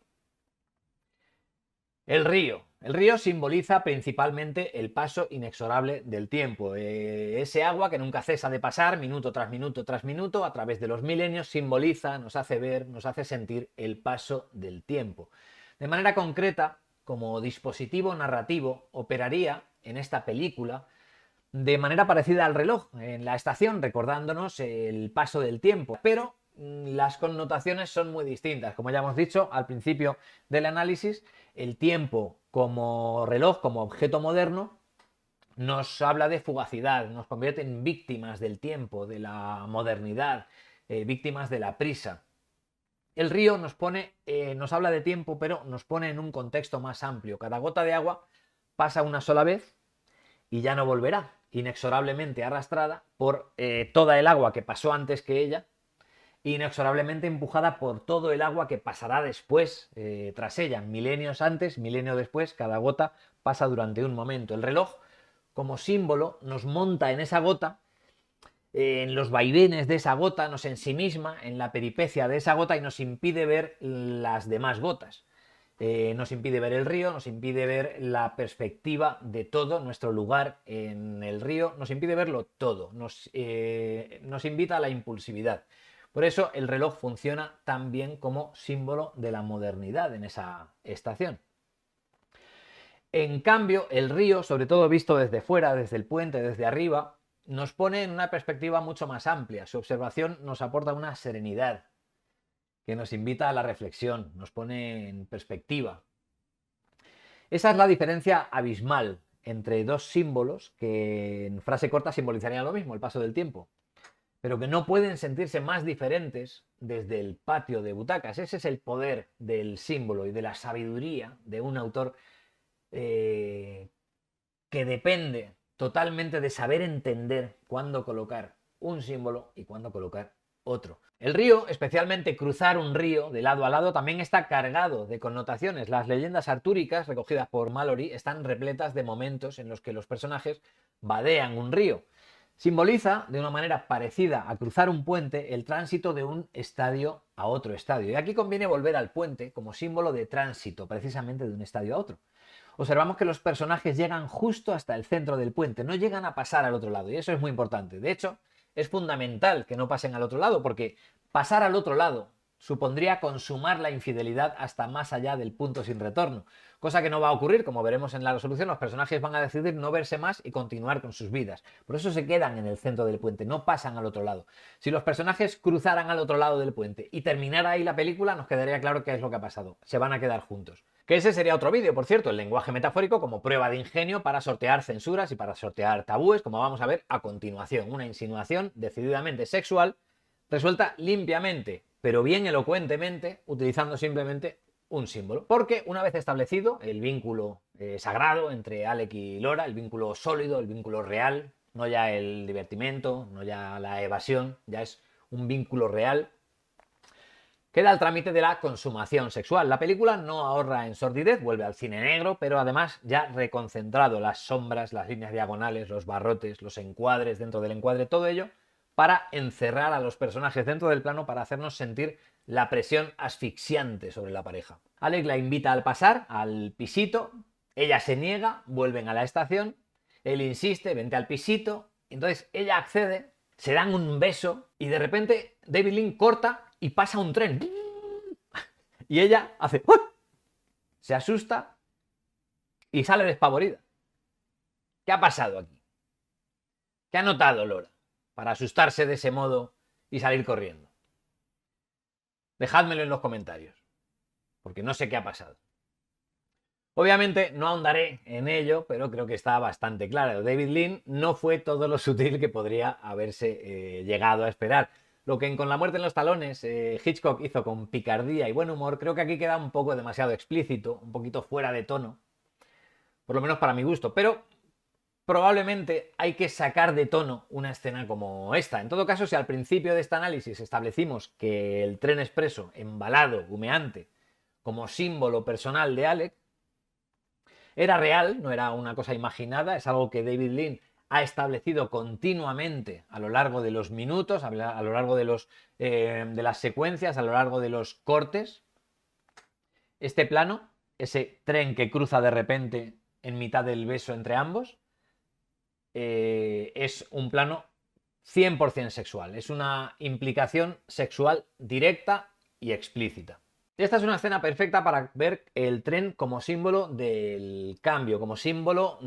Speaker 1: El río. El río simboliza principalmente el paso inexorable del tiempo. Ese agua que nunca cesa de pasar, minuto tras minuto tras minuto, a través de los milenios, simboliza, nos hace ver, nos hace sentir el paso del tiempo. De manera concreta, como dispositivo narrativo, operaría en esta película de manera parecida al reloj en la estación, recordándonos el paso del tiempo, pero las connotaciones son muy distintas. Como ya hemos dicho al principio del análisis, el tiempo como reloj, como objeto moderno, nos habla de fugacidad, nos convierte en víctimas del tiempo, de la modernidad, víctimas de la prisa. El río nos habla de tiempo, pero nos pone en un contexto más amplio. Cada gota de agua pasa una sola vez y ya no volverá, inexorablemente arrastrada por toda el agua que pasó antes que ella, inexorablemente empujada por todo el agua que pasará después, tras ella. Milenios antes, milenio después, cada gota pasa durante un momento. El reloj, como símbolo, nos monta en esa gota, en los vaivenes de esa gota, nos ensimisma en la peripecia de esa gota y nos impide ver las demás gotas. Nos impide ver el río, nos impide ver la perspectiva de todo, nuestro lugar en el río, nos impide verlo todo, nos invita a la impulsividad. Por eso el reloj funciona también como símbolo de la modernidad en esa estación. En cambio, el río, sobre todo visto desde fuera, desde el puente, desde arriba, nos pone en una perspectiva mucho más amplia. Su observación nos aporta una serenidad que nos invita a la reflexión, nos pone en perspectiva. Esa es la diferencia abismal entre dos símbolos que en frase corta simbolizarían lo mismo, el paso del tiempo, pero que no pueden sentirse más diferentes desde el patio de butacas. Ese es el poder del símbolo y de la sabiduría de un autor que depende totalmente de saber entender cuándo colocar un símbolo y cuándo colocar otro. El río, especialmente cruzar un río de lado a lado, también está cargado de connotaciones. Las leyendas artúricas recogidas por Malory están repletas de momentos en los que los personajes vadean un río. Simboliza, de una manera parecida a cruzar un puente, el tránsito de un estadio a otro estadio. Y aquí conviene volver al puente como símbolo de tránsito, precisamente de un estadio a otro. Observamos que los personajes llegan justo hasta el centro del puente, no llegan a pasar al otro lado, y eso es muy importante. De hecho, es fundamental que no pasen al otro lado, porque pasar al otro lado supondría consumar la infidelidad hasta más allá del punto sin retorno, cosa que no va a ocurrir. Como veremos en la resolución, los personajes van a decidir no verse más y continuar con sus vidas. Por eso se quedan en el centro del puente, no pasan al otro lado. Si los personajes cruzaran al otro lado del puente y terminara ahí la película, nos quedaría claro qué es lo que ha pasado. Se van a quedar juntos. Que ese sería otro vídeo, por cierto, el lenguaje metafórico como prueba de ingenio para sortear censuras y para sortear tabúes, como vamos a ver a continuación. Una insinuación decididamente sexual, resuelta limpiamente, pero bien elocuentemente, utilizando simplemente un símbolo. Porque una vez establecido el vínculo sagrado entre Alec y Laura, el vínculo sólido, el vínculo real, no ya el divertimento, no ya la evasión, ya es un vínculo real, queda el trámite de la consumación sexual. La película no ahorra en sordidez, vuelve al cine negro, pero además ya reconcentrado las sombras, las líneas diagonales, los barrotes, los encuadres dentro del encuadre, todo ello para encerrar a los personajes dentro del plano, para hacernos sentir la presión asfixiante sobre la pareja. Alec la invita al pasar, al pisito, ella se niega, vuelven a la estación, él insiste, vente al pisito, entonces ella accede, se dan un beso y de repente David Lean corta y pasa un tren. Y ella hace... ¡Uy! Se asusta y sale despavorida. ¿Qué ha pasado aquí? ¿Qué ha notado Laura para asustarse de ese modo y salir corriendo? Dejádmelo en los comentarios, porque no sé qué ha pasado. Obviamente no ahondaré en ello, pero creo que está bastante claro. David Lean no fue todo lo sutil que podría haberse llegado a esperar. Lo que en Con la muerte en los talones Hitchcock hizo con picardía y buen humor, creo que aquí queda un poco demasiado explícito, un poquito fuera de tono, por lo menos para mi gusto, pero probablemente hay que sacar de tono una escena como esta. En todo caso, si al principio de este análisis establecimos que el tren expreso embalado, humeante, como símbolo personal de Alec, era real, no era una cosa imaginada, es algo que David Lean ha establecido continuamente a lo largo de los minutos, a lo largo de las secuencias, a lo largo de los cortes. Este plano, ese tren que cruza de repente en mitad del beso entre ambos, es un plano 100% sexual, es una implicación sexual directa y explícita. Esta es una escena perfecta para ver el tren como símbolo del cambio, como símbolo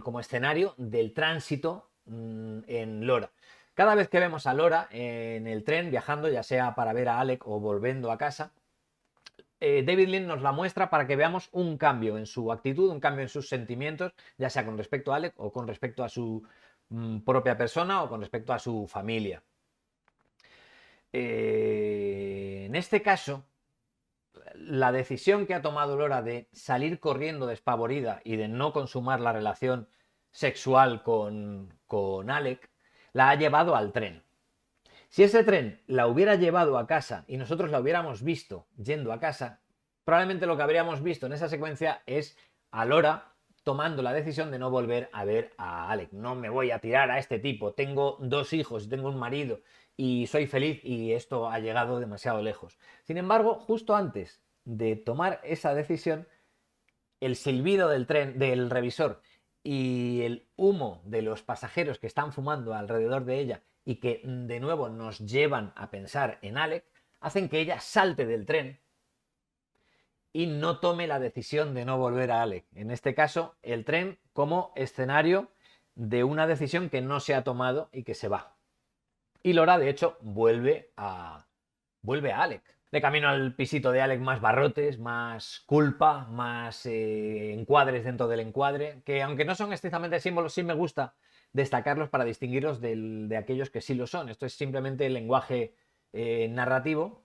Speaker 1: como escenario del tránsito en Laura. Cada vez que vemos a Laura en el tren viajando, ya sea para ver a Alec o volviendo a casa, David Lean nos la muestra para que veamos un cambio en su actitud, un cambio en sus sentimientos, ya sea con respecto a Alec o con respecto a su propia persona o con respecto a su familia. En este caso, la decisión que ha tomado Laura de salir corriendo despavorida y de no consumar la relación sexual con Alec, la ha llevado al tren. Si ese tren la hubiera llevado a casa y nosotros la hubiéramos visto yendo a casa, probablemente lo que habríamos visto en esa secuencia es a Laura tomando la decisión de no volver a ver a Alec. No me voy a tirar a este tipo, tengo 2 hijos, tengo un marido y soy feliz y esto ha llegado demasiado lejos. Sin embargo, justo antes de tomar esa decisión, el silbido del tren, del revisor y el humo de los pasajeros que están fumando alrededor de ella y que de nuevo nos llevan a pensar en Alec, hacen que ella salte del tren y no tome la decisión de no volver a Alec. En este caso, el tren como escenario de una decisión que no se ha tomado y que se va. Y Laura, de hecho, vuelve a Alec. De camino al pisito de Alec, más barrotes, más culpa, más encuadres dentro del encuadre, que aunque no son estrictamente símbolos, sí me gusta destacarlos para distinguirlos de aquellos que sí lo son. Esto es simplemente el lenguaje narrativo,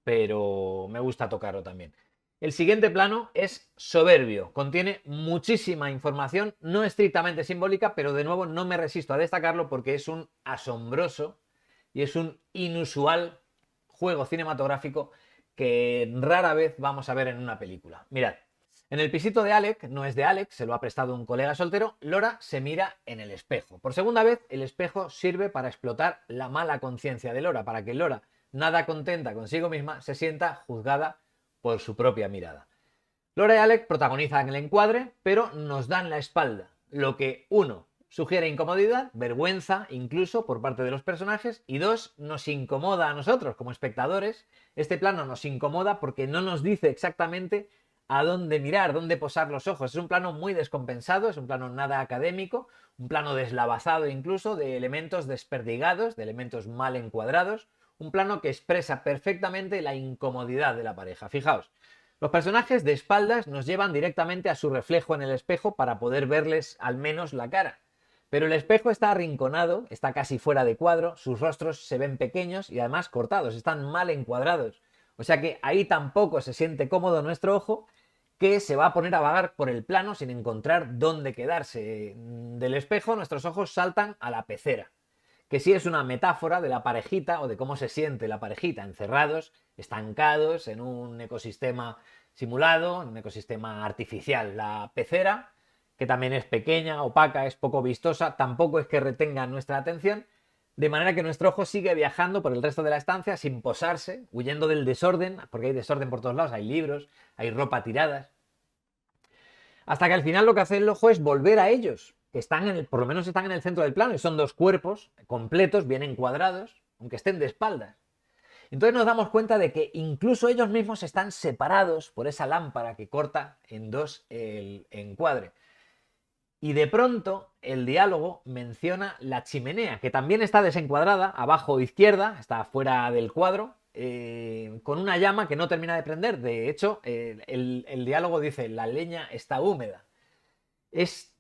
Speaker 1: pero me gusta tocarlo también. El siguiente plano es soberbio, contiene muchísima información, no estrictamente simbólica, pero de nuevo no me resisto a destacarlo porque es un asombroso y es un inusual juego cinematográfico que rara vez vamos a ver en una película. Mirad, en el pisito de Alec, no es de Alec, se lo ha prestado un colega soltero, Laura se mira en el espejo. Por segunda vez, el espejo sirve para explotar la mala conciencia de Laura, para que Laura, nada contenta consigo misma, se sienta juzgada por su propia mirada. Laura y Alec protagonizan el encuadre, pero nos dan la espalda, lo que, uno, sugiere incomodidad, vergüenza incluso por parte de los personajes, y dos, nos incomoda a nosotros como espectadores. Este plano nos incomoda porque no nos dice exactamente a dónde mirar, dónde posar los ojos. Es un plano muy descompensado, es un plano nada académico, un plano deslavazado incluso, de elementos desperdigados, de elementos mal encuadrados, un plano que expresa perfectamente la incomodidad de la pareja. Fijaos, los personajes de espaldas nos llevan directamente a su reflejo en el espejo para poder verles al menos la cara. Pero el espejo está arrinconado, está casi fuera de cuadro, sus rostros se ven pequeños y además cortados, están mal encuadrados. O sea que ahí tampoco se siente cómodo nuestro ojo, que se va a poner a vagar por el plano sin encontrar dónde quedarse. Del espejo nuestros ojos saltan a la pecera, que sí es una metáfora de la parejita o de cómo se siente la parejita, encerrados, estancados en un ecosistema simulado, en un ecosistema artificial. La pecera, que también es pequeña, opaca, es poco vistosa, tampoco es que retenga nuestra atención, de manera que nuestro ojo sigue viajando por el resto de la estancia sin posarse, huyendo del desorden, porque hay desorden por todos lados, hay libros, hay ropa tiradas, hasta que al final lo que hace el ojo es volver a ellos, que están por lo menos están en el centro del plano, y son dos cuerpos completos, bien encuadrados, aunque estén de espaldas. Entonces nos damos cuenta de que incluso ellos mismos están separados por esa lámpara que corta en dos el encuadre. Y de pronto el diálogo menciona la chimenea, que también está desencuadrada, abajo izquierda, está fuera del cuadro, con una llama que no termina de prender. De hecho, el diálogo dice, la leña está húmeda. Es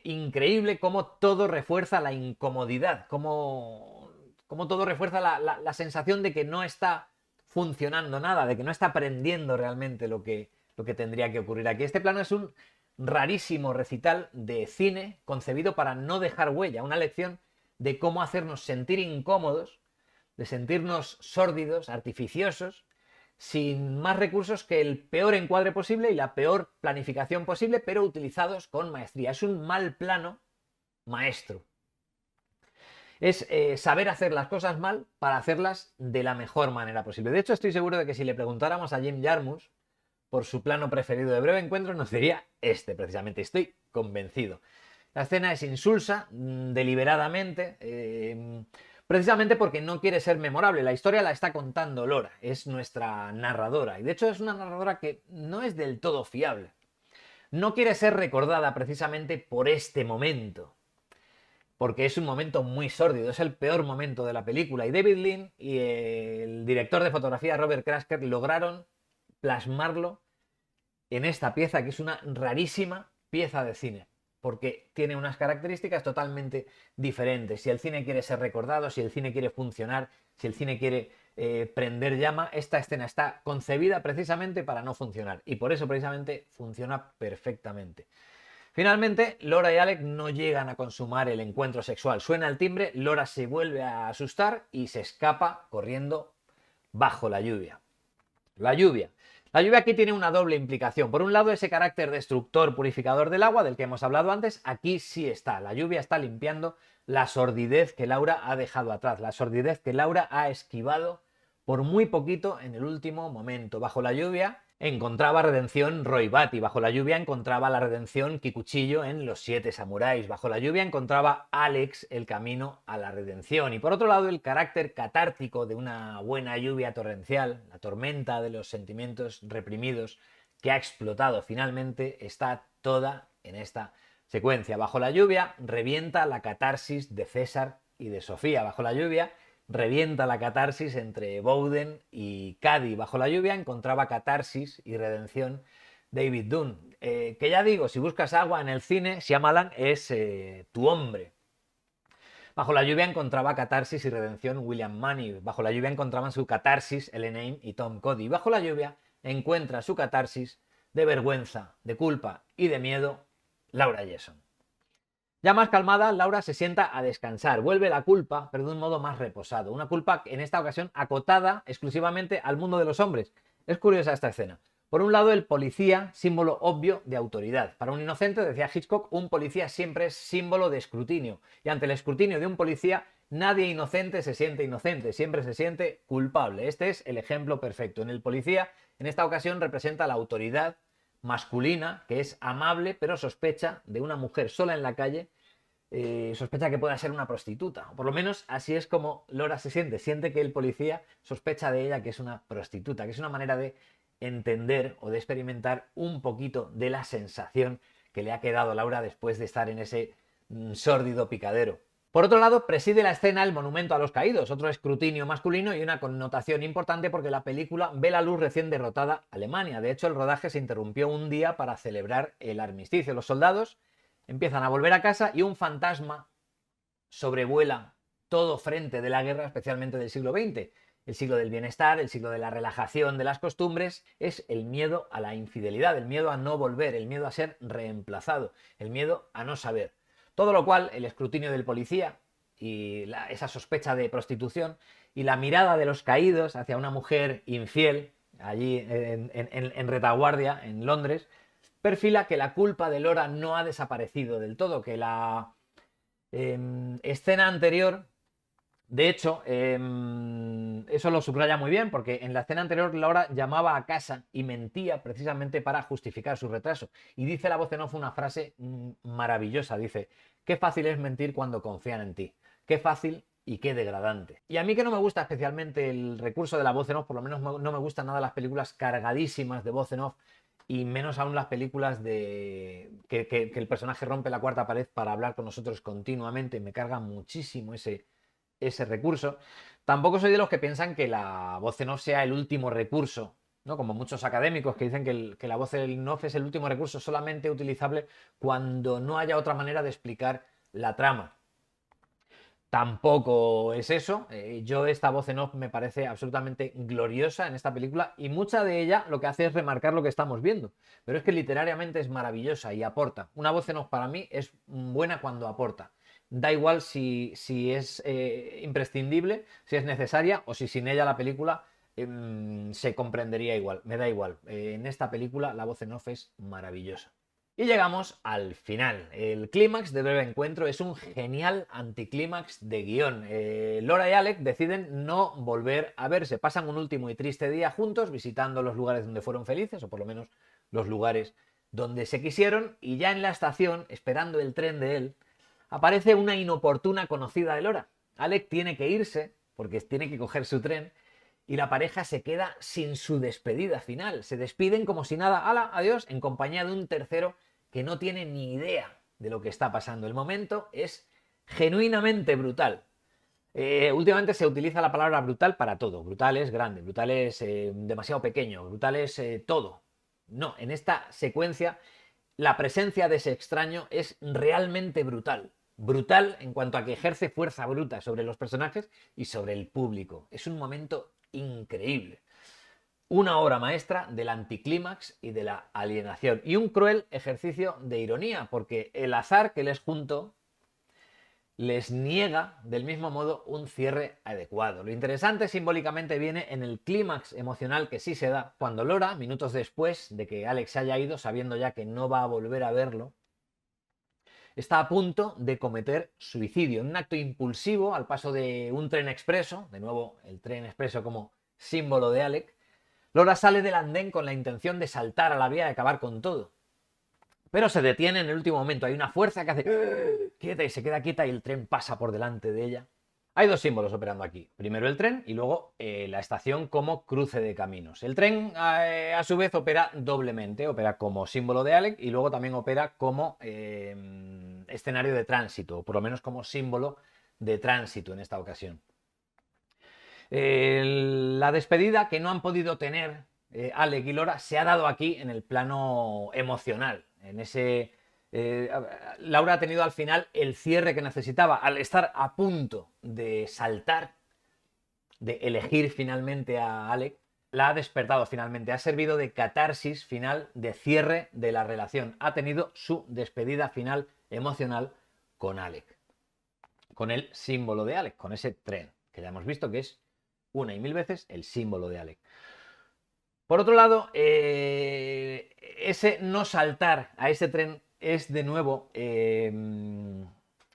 Speaker 1: increíble cómo todo refuerza la incomodidad, cómo todo refuerza la sensación de que no está funcionando nada, de que no está aprendiendo realmente lo que tendría que ocurrir aquí. Este plano es un rarísimo recital de cine concebido para no dejar huella, una lección de cómo hacernos sentir incómodos, de sentirnos sórdidos, artificiosos, sin más recursos que el peor encuadre posible y la peor planificación posible, pero utilizados con maestría. Es un mal plano maestro. Es saber hacer las cosas mal para hacerlas de la mejor manera posible. De hecho, estoy seguro de que si le preguntáramos a Jim Jarmusch por su plano preferido de Breve Encuentro, nos diría este precisamente. Estoy convencido. La escena es insulsa, deliberadamente, precisamente porque no quiere ser memorable. La historia la está contando Laura, es nuestra narradora. Y de hecho es una narradora que no es del todo fiable. No quiere ser recordada precisamente por este momento, porque es un momento muy sórdido, es el peor momento de la película. Y David Lean y el director de fotografía Robert Krasker lograron plasmarlo en esta pieza, que es una rarísima pieza de cine, porque tiene unas características totalmente diferentes. Si el cine quiere ser recordado, si el cine quiere funcionar, si el cine quiere prender llama, esta escena está concebida precisamente para no funcionar, y por eso precisamente funciona perfectamente. Finalmente, Laura y Alec no llegan a consumar el encuentro sexual. Suena el timbre, Laura se vuelve a asustar y se escapa corriendo bajo la lluvia. La lluvia. La lluvia aquí tiene una doble implicación. Por un lado, ese carácter destructor, purificador del agua, del que hemos hablado antes, aquí sí está. La lluvia está limpiando la sordidez que Laura ha dejado atrás, la sordidez que Laura ha esquivado por muy poquito en el último momento. Bajo la lluvia Encontraba redención Roy Batty, bajo la lluvia encontraba la redención Kikuchiyo en Los Siete Samuráis, bajo la lluvia encontraba Alex el camino a la redención. Y por otro lado, el carácter catártico de una buena lluvia torrencial, la tormenta de los sentimientos reprimidos que ha explotado finalmente, está toda en esta secuencia. Bajo la lluvia revienta la catarsis de César y de Sofía. Bajo la lluvia revienta la catarsis entre Bowden y Cady. Bajo la lluvia encontraba catarsis y redención David Dunn. Que ya digo, si buscas agua en el cine, Shyamalan es tu hombre. Bajo la lluvia encontraba catarsis y redención William Munny. Bajo la lluvia encontraban su catarsis Ellen Aim y Tom Cody. Bajo la lluvia encuentra su catarsis de vergüenza, de culpa y de miedo Laura Jason. Ya más calmada, Laura se sienta a descansar. Vuelve la culpa, pero de un modo más reposado. Una culpa en esta ocasión acotada exclusivamente al mundo de los hombres. Es curiosa esta escena. Por un lado, el policía, símbolo obvio de autoridad. Para un inocente, decía Hitchcock, un policía siempre es símbolo de escrutinio. Y ante el escrutinio de un policía, nadie inocente se siente inocente, siempre se siente culpable. Este es el ejemplo perfecto. En el policía, en esta ocasión, representa la autoridad masculina, que es amable, pero sospecha de una mujer sola en la calle, sospecha que pueda ser una prostituta. O por lo menos así es como Laura se siente. Siente que el policía sospecha de ella que es una prostituta, que es una manera de entender o de experimentar un poquito de la sensación que le ha quedado a Laura después de estar en ese sórdido picadero. Por otro lado, preside la escena el monumento a los caídos, otro escrutinio masculino y una connotación importante porque la película ve la luz recién derrotada Alemania. De hecho, el rodaje se interrumpió un día para celebrar el armisticio. Los soldados empiezan a volver a casa y un fantasma sobrevuela todo frente de la guerra, especialmente del siglo XX. El siglo del bienestar, el siglo de la relajación de las costumbres, es el miedo a la infidelidad, el miedo a no volver, el miedo a ser reemplazado, el miedo a no saber. Todo lo cual, el escrutinio del policía y esa sospecha de prostitución y la mirada de los caídos hacia una mujer infiel, allí en retaguardia, en Londres, perfila que la culpa de Laura no ha desaparecido del todo, que la escena anterior, de hecho, eso lo subraya muy bien, porque en la escena anterior Laura llamaba a casa y mentía precisamente para justificar su retraso. Y dice la voz en off una frase maravillosa, dice: qué fácil es mentir cuando confían en ti, qué fácil y qué degradante. Y a mí, que no me gusta especialmente el recurso de la voz en off, por lo menos no me gustan nada las películas cargadísimas de voz en off, y menos aún las películas de que el personaje rompe la cuarta pared para hablar con nosotros continuamente. Me carga muchísimo ese recurso. Tampoco soy de los que piensan que la voz en off sea el último recurso, ¿no? Como muchos académicos que dicen que la voz en off es el último recurso solamente utilizable cuando no haya otra manera de explicar la trama. Tampoco es eso. Yo esta voz en off me parece absolutamente gloriosa en esta película, y mucha de ella lo que hace es remarcar lo que estamos viendo. Pero es que literariamente es maravillosa y aporta. Una voz en off para mí es buena cuando aporta. Da igual si es imprescindible, si es necesaria o si sin ella la película se comprendería igual. Me da igual. En esta película la voz en off es maravillosa. Y llegamos al final. El clímax de Breve Encuentro es un genial anticlímax de guión. Laura y Alec deciden no volver a verse. Pasan un último y triste día juntos, visitando los lugares donde fueron felices, o por lo menos los lugares donde se quisieron, y ya en la estación, esperando el tren de él, aparece una inoportuna conocida de Laura. Alec tiene que irse, porque tiene que coger su tren, y la pareja se queda sin su despedida final. Se despiden como si nada, ¡hala, adiós!, en compañía de un tercero que no tiene ni idea de lo que está pasando. El momento es genuinamente brutal. Últimamente se utiliza la palabra brutal para todo. Brutal es grande, brutal es demasiado pequeño, brutal es todo. No, en esta secuencia la presencia de ese extraño es realmente brutal. Brutal en cuanto a que ejerce fuerza bruta sobre los personajes y sobre el público. Es un momento increíble. Una obra maestra del anticlímax y de la alienación. Y un cruel ejercicio de ironía, porque el azar que les juntó les niega del mismo modo un cierre adecuado. Lo interesante simbólicamente viene en el clímax emocional que sí se da cuando Laura, minutos después de que Alex se haya ido, sabiendo ya que no va a volver a verlo, está a punto de cometer suicidio. En un acto impulsivo, al paso de un tren expreso, de nuevo el tren expreso como símbolo de Alec, Laura sale del andén con la intención de saltar a la vía y acabar con todo. Pero se detiene en el último momento. Hay una fuerza que hace quieta y se queda quieta y el tren pasa por delante de ella. Hay dos símbolos operando aquí. Primero el tren y luego la estación como cruce de caminos. El tren a su vez opera doblemente. Opera como símbolo de Alec y luego también opera como escenario de tránsito. O por lo menos como símbolo de tránsito en esta ocasión. La despedida que no han podido tener Alec y Laura se ha dado aquí en el plano emocional. En ese... Laura ha tenido al final el cierre que necesitaba. Al estar a punto de saltar, de elegir finalmente a Alec, la ha despertado finalmente. Ha servido de catarsis final, de cierre de la relación. Ha tenido su despedida final emocional con Alec. Con el símbolo de Alec, con ese tren, que ya hemos visto que es una y mil veces el símbolo de Alec. Por otro lado, ese no saltar a ese tren es de nuevo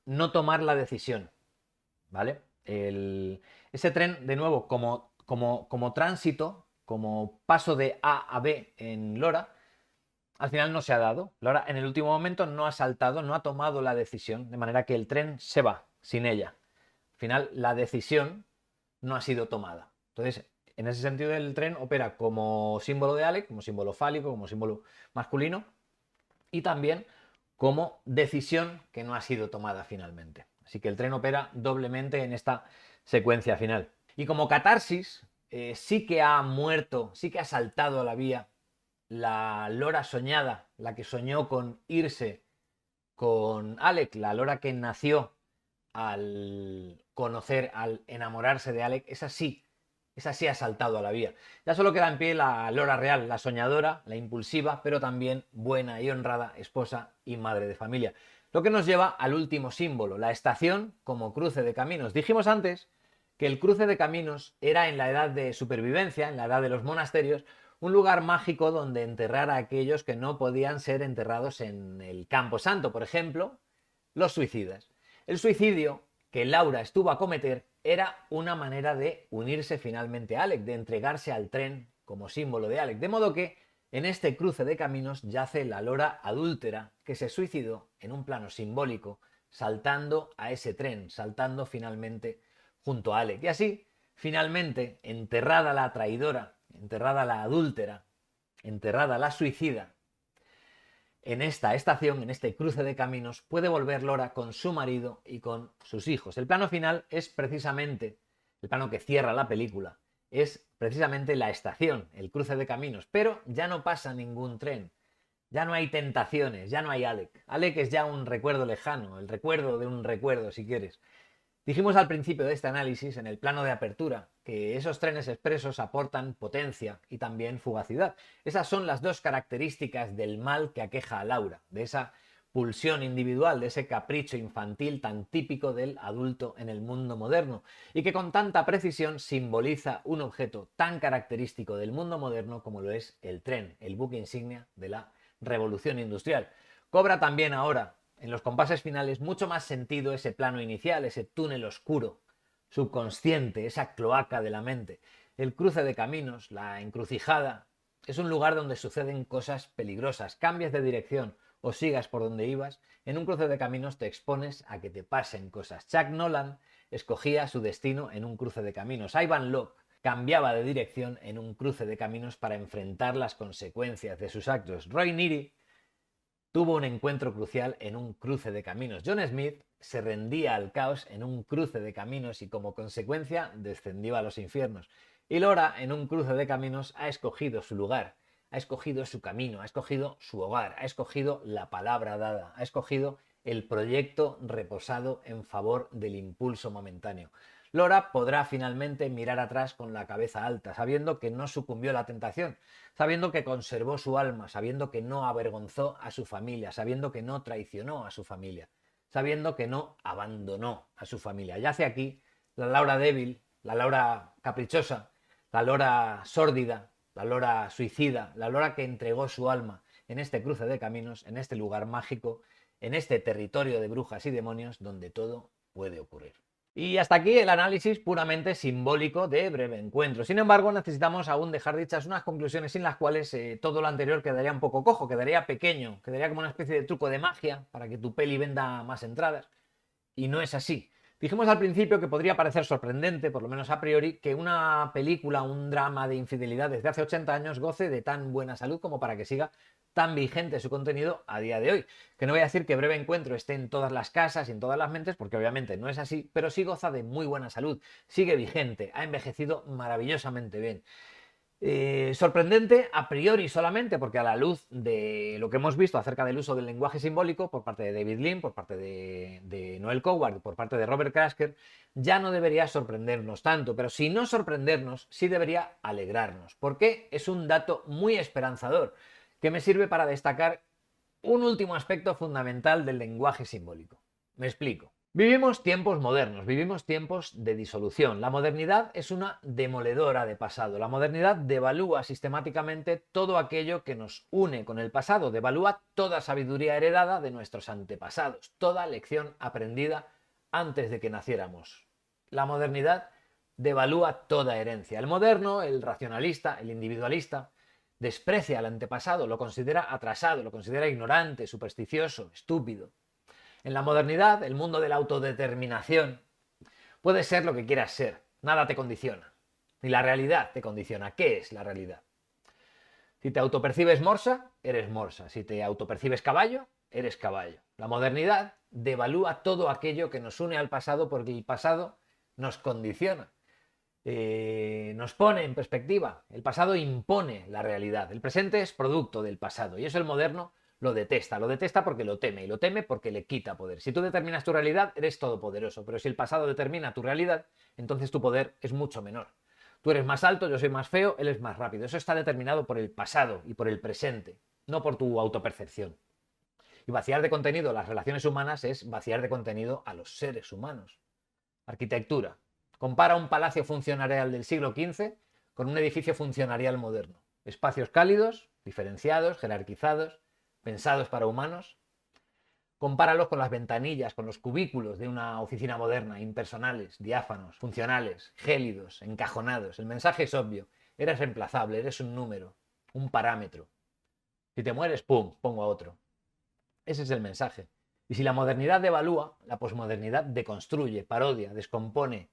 Speaker 1: no tomar la decisión, ¿vale? Ese tren, de nuevo, como tránsito, como paso de A a B en Laura, al final no se ha dado. Laura en el último momento no ha saltado, no ha tomado la decisión, de manera que el tren se va sin ella. Al final la decisión no ha sido tomada. Entonces, en ese sentido el tren opera como símbolo de Alec, como símbolo fálico, como símbolo masculino y también como decisión que no ha sido tomada finalmente. Así que el tren opera doblemente en esta secuencia final. Y como catarsis, sí que ha muerto, sí que ha saltado a la vía la Laura soñada, la que soñó con irse con Alec, la Laura que nació al conocer, al enamorarse de Alec, esa sí ha saltado a la vía. Ya solo queda en pie la Laura real, la soñadora, la impulsiva, pero también buena y honrada esposa y madre de familia. Lo que nos lleva al último símbolo, la estación como cruce de caminos. Dijimos antes que el cruce de caminos era en la edad de supervivencia, en la edad de los monasterios, un lugar mágico donde enterrar a aquellos que no podían ser enterrados en el Campo Santo, por ejemplo, los suicidas. El suicidio que Laura estuvo a cometer era una manera de unirse finalmente a Alec, de entregarse al tren como símbolo de Alec. De modo que en este cruce de caminos yace la Laura adúltera que se suicidó en un plano simbólico, saltando a ese tren, saltando finalmente junto a Alec. Y así, finalmente, enterrada la traidora, enterrada la adúltera, enterrada la suicida, en esta estación, en este cruce de caminos, puede volver Laura con su marido y con sus hijos. El plano final es precisamente, el plano que cierra la película, es precisamente la estación, el cruce de caminos, pero ya no pasa ningún tren, ya no hay tentaciones, ya no hay Alec. Alec es ya un recuerdo lejano, el recuerdo de un recuerdo, si quieres. Dijimos al principio de este análisis, en el plano de apertura, que esos trenes expresos aportan potencia y también fugacidad. Esas son las dos características del mal que aqueja a Laura, de esa pulsión individual, de ese capricho infantil tan típico del adulto en el mundo moderno, y que con tanta precisión simboliza un objeto tan característico del mundo moderno como lo es el tren, el buque insignia de la revolución industrial. Cobra también ahora, en los compases finales, mucho más sentido ese plano inicial, ese túnel oscuro, subconsciente, esa cloaca de la mente. El cruce de caminos, la encrucijada, es un lugar donde suceden cosas peligrosas. Cambias de dirección o sigas por donde ibas, en un cruce de caminos te expones a que te pasen cosas. Chuck Nolan escogía su destino en un cruce de caminos. Ivan Locke cambiaba de dirección en un cruce de caminos para enfrentar las consecuencias de sus actos. Roy Neary tuvo un encuentro crucial en un cruce de caminos. John Smith se rendía al caos en un cruce de caminos y como consecuencia descendió a los infiernos. Y Laura, en un cruce de caminos, ha escogido su lugar, ha escogido su camino, ha escogido su hogar, ha escogido la palabra dada, ha escogido el proyecto reposado en favor del impulso momentáneo. Laura podrá finalmente mirar atrás con la cabeza alta, sabiendo que no sucumbió a la tentación, sabiendo que conservó su alma, sabiendo que no avergonzó a su familia, sabiendo que no traicionó a su familia, sabiendo que no abandonó a su familia. Yace aquí la Laura débil, la Laura caprichosa, la Laura sórdida, la Laura suicida, la Laura que entregó su alma en este cruce de caminos, en este lugar mágico, en este territorio de brujas y demonios donde todo puede ocurrir. Y hasta aquí el análisis puramente simbólico de Breve Encuentro. Sin embargo, necesitamos aún dejar dichas unas conclusiones sin las cuales todo lo anterior quedaría un poco cojo, quedaría pequeño, quedaría como una especie de truco de magia para que tu peli venda más entradas. Y no es así. Dijimos al principio que podría parecer sorprendente, por lo menos a priori, que una película, un drama de infidelidad desde hace 80 años goce de tan buena salud como para que siga tan vigente su contenido a día de hoy. Que no voy a decir que Breve Encuentro esté en todas las casas y en todas las mentes, porque obviamente no es así, pero sí goza de muy buena salud, sigue vigente, ha envejecido maravillosamente bien. Sorprendente a priori solamente porque a la luz de lo que hemos visto acerca del uso del lenguaje simbólico por parte de David Lean, por parte de Noel Coward, por parte de Robert Krasker, ya no debería sorprendernos tanto, pero si no sorprendernos, sí debería alegrarnos, porque es un dato muy esperanzador que me sirve para destacar un último aspecto fundamental del lenguaje simbólico. Me explico. Vivimos tiempos modernos, vivimos tiempos de disolución. La modernidad es una demoledora de pasado. La modernidad devalúa sistemáticamente todo aquello que nos une con el pasado, devalúa toda sabiduría heredada de nuestros antepasados, toda lección aprendida antes de que naciéramos. La modernidad devalúa toda herencia. El moderno, el racionalista, el individualista, desprecia al antepasado, lo considera atrasado, lo considera ignorante, supersticioso, estúpido. En la modernidad, el mundo de la autodeterminación, puede ser lo que quieras ser, nada te condiciona, ni la realidad te condiciona. ¿Qué es la realidad? Si te autopercibes morsa, eres morsa. Si te autopercibes caballo, eres caballo. La modernidad devalúa todo aquello que nos une al pasado porque el pasado nos condiciona. Nos pone en perspectiva. El pasado impone la realidad. El presente es producto del pasado y eso el moderno lo detesta porque lo teme y lo teme porque le quita poder. Si tú determinas tu realidad, eres todopoderoso, pero si el pasado determina tu realidad, entonces tu poder es mucho menor. Tú eres más alto, yo soy más feo, él es más rápido. Eso está determinado por el pasado y por el presente, no por tu autopercepción. Y vaciar de contenido las relaciones humanas es vaciar de contenido a los seres humanos. Arquitectura. Compara un palacio funcionarial del siglo XV con un edificio funcionarial moderno. Espacios cálidos, diferenciados, jerarquizados, pensados para humanos. Compáralos con las ventanillas, con los cubículos de una oficina moderna, impersonales, diáfanos, funcionales, gélidos, encajonados. El mensaje es obvio. Eres reemplazable, eres un número, un parámetro. Si te mueres, ¡pum!, pongo a otro. Ese es el mensaje. Y si la modernidad devalúa, la posmodernidad deconstruye, parodia, descompone,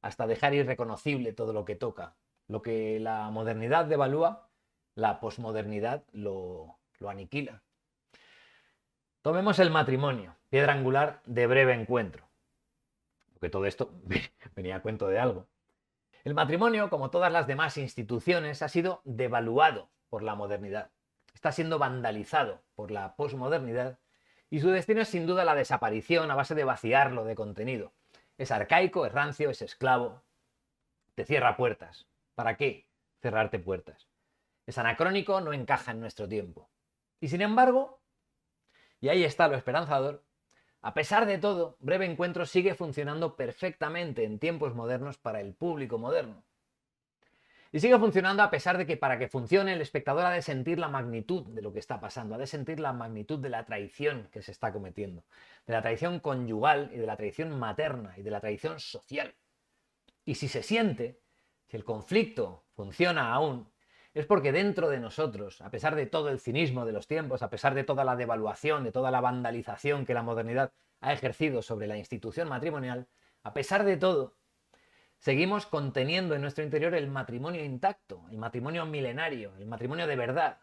Speaker 1: hasta dejar irreconocible todo lo que toca. Lo que la modernidad devalúa, la posmodernidad lo aniquila. Tomemos el matrimonio, piedra angular de Breve Encuentro. Porque todo esto venía a cuento de algo. El matrimonio, como todas las demás instituciones, ha sido devaluado por la modernidad. Está siendo vandalizado por la posmodernidad y su destino es sin duda la desaparición a base de vaciarlo de contenido. Es arcaico, es rancio, es esclavo. Te cierra puertas. ¿Para qué cerrarte puertas? Es anacrónico, no encaja en nuestro tiempo. Y sin embargo, y ahí está lo esperanzador, a pesar de todo, Breve Encuentro sigue funcionando perfectamente en tiempos modernos para el público moderno. Y sigue funcionando a pesar de que para que funcione el espectador ha de sentir la magnitud de lo que está pasando, ha de sentir la magnitud de la traición que se está cometiendo, de la traición conyugal y de la traición materna y de la traición social. Y si se siente, si el conflicto funciona aún, es porque dentro de nosotros, a pesar de todo el cinismo de los tiempos, a pesar de toda la devaluación, de toda la vandalización que la modernidad ha ejercido sobre la institución matrimonial, a pesar de todo, seguimos conteniendo en nuestro interior el matrimonio intacto, el matrimonio milenario, el matrimonio de verdad.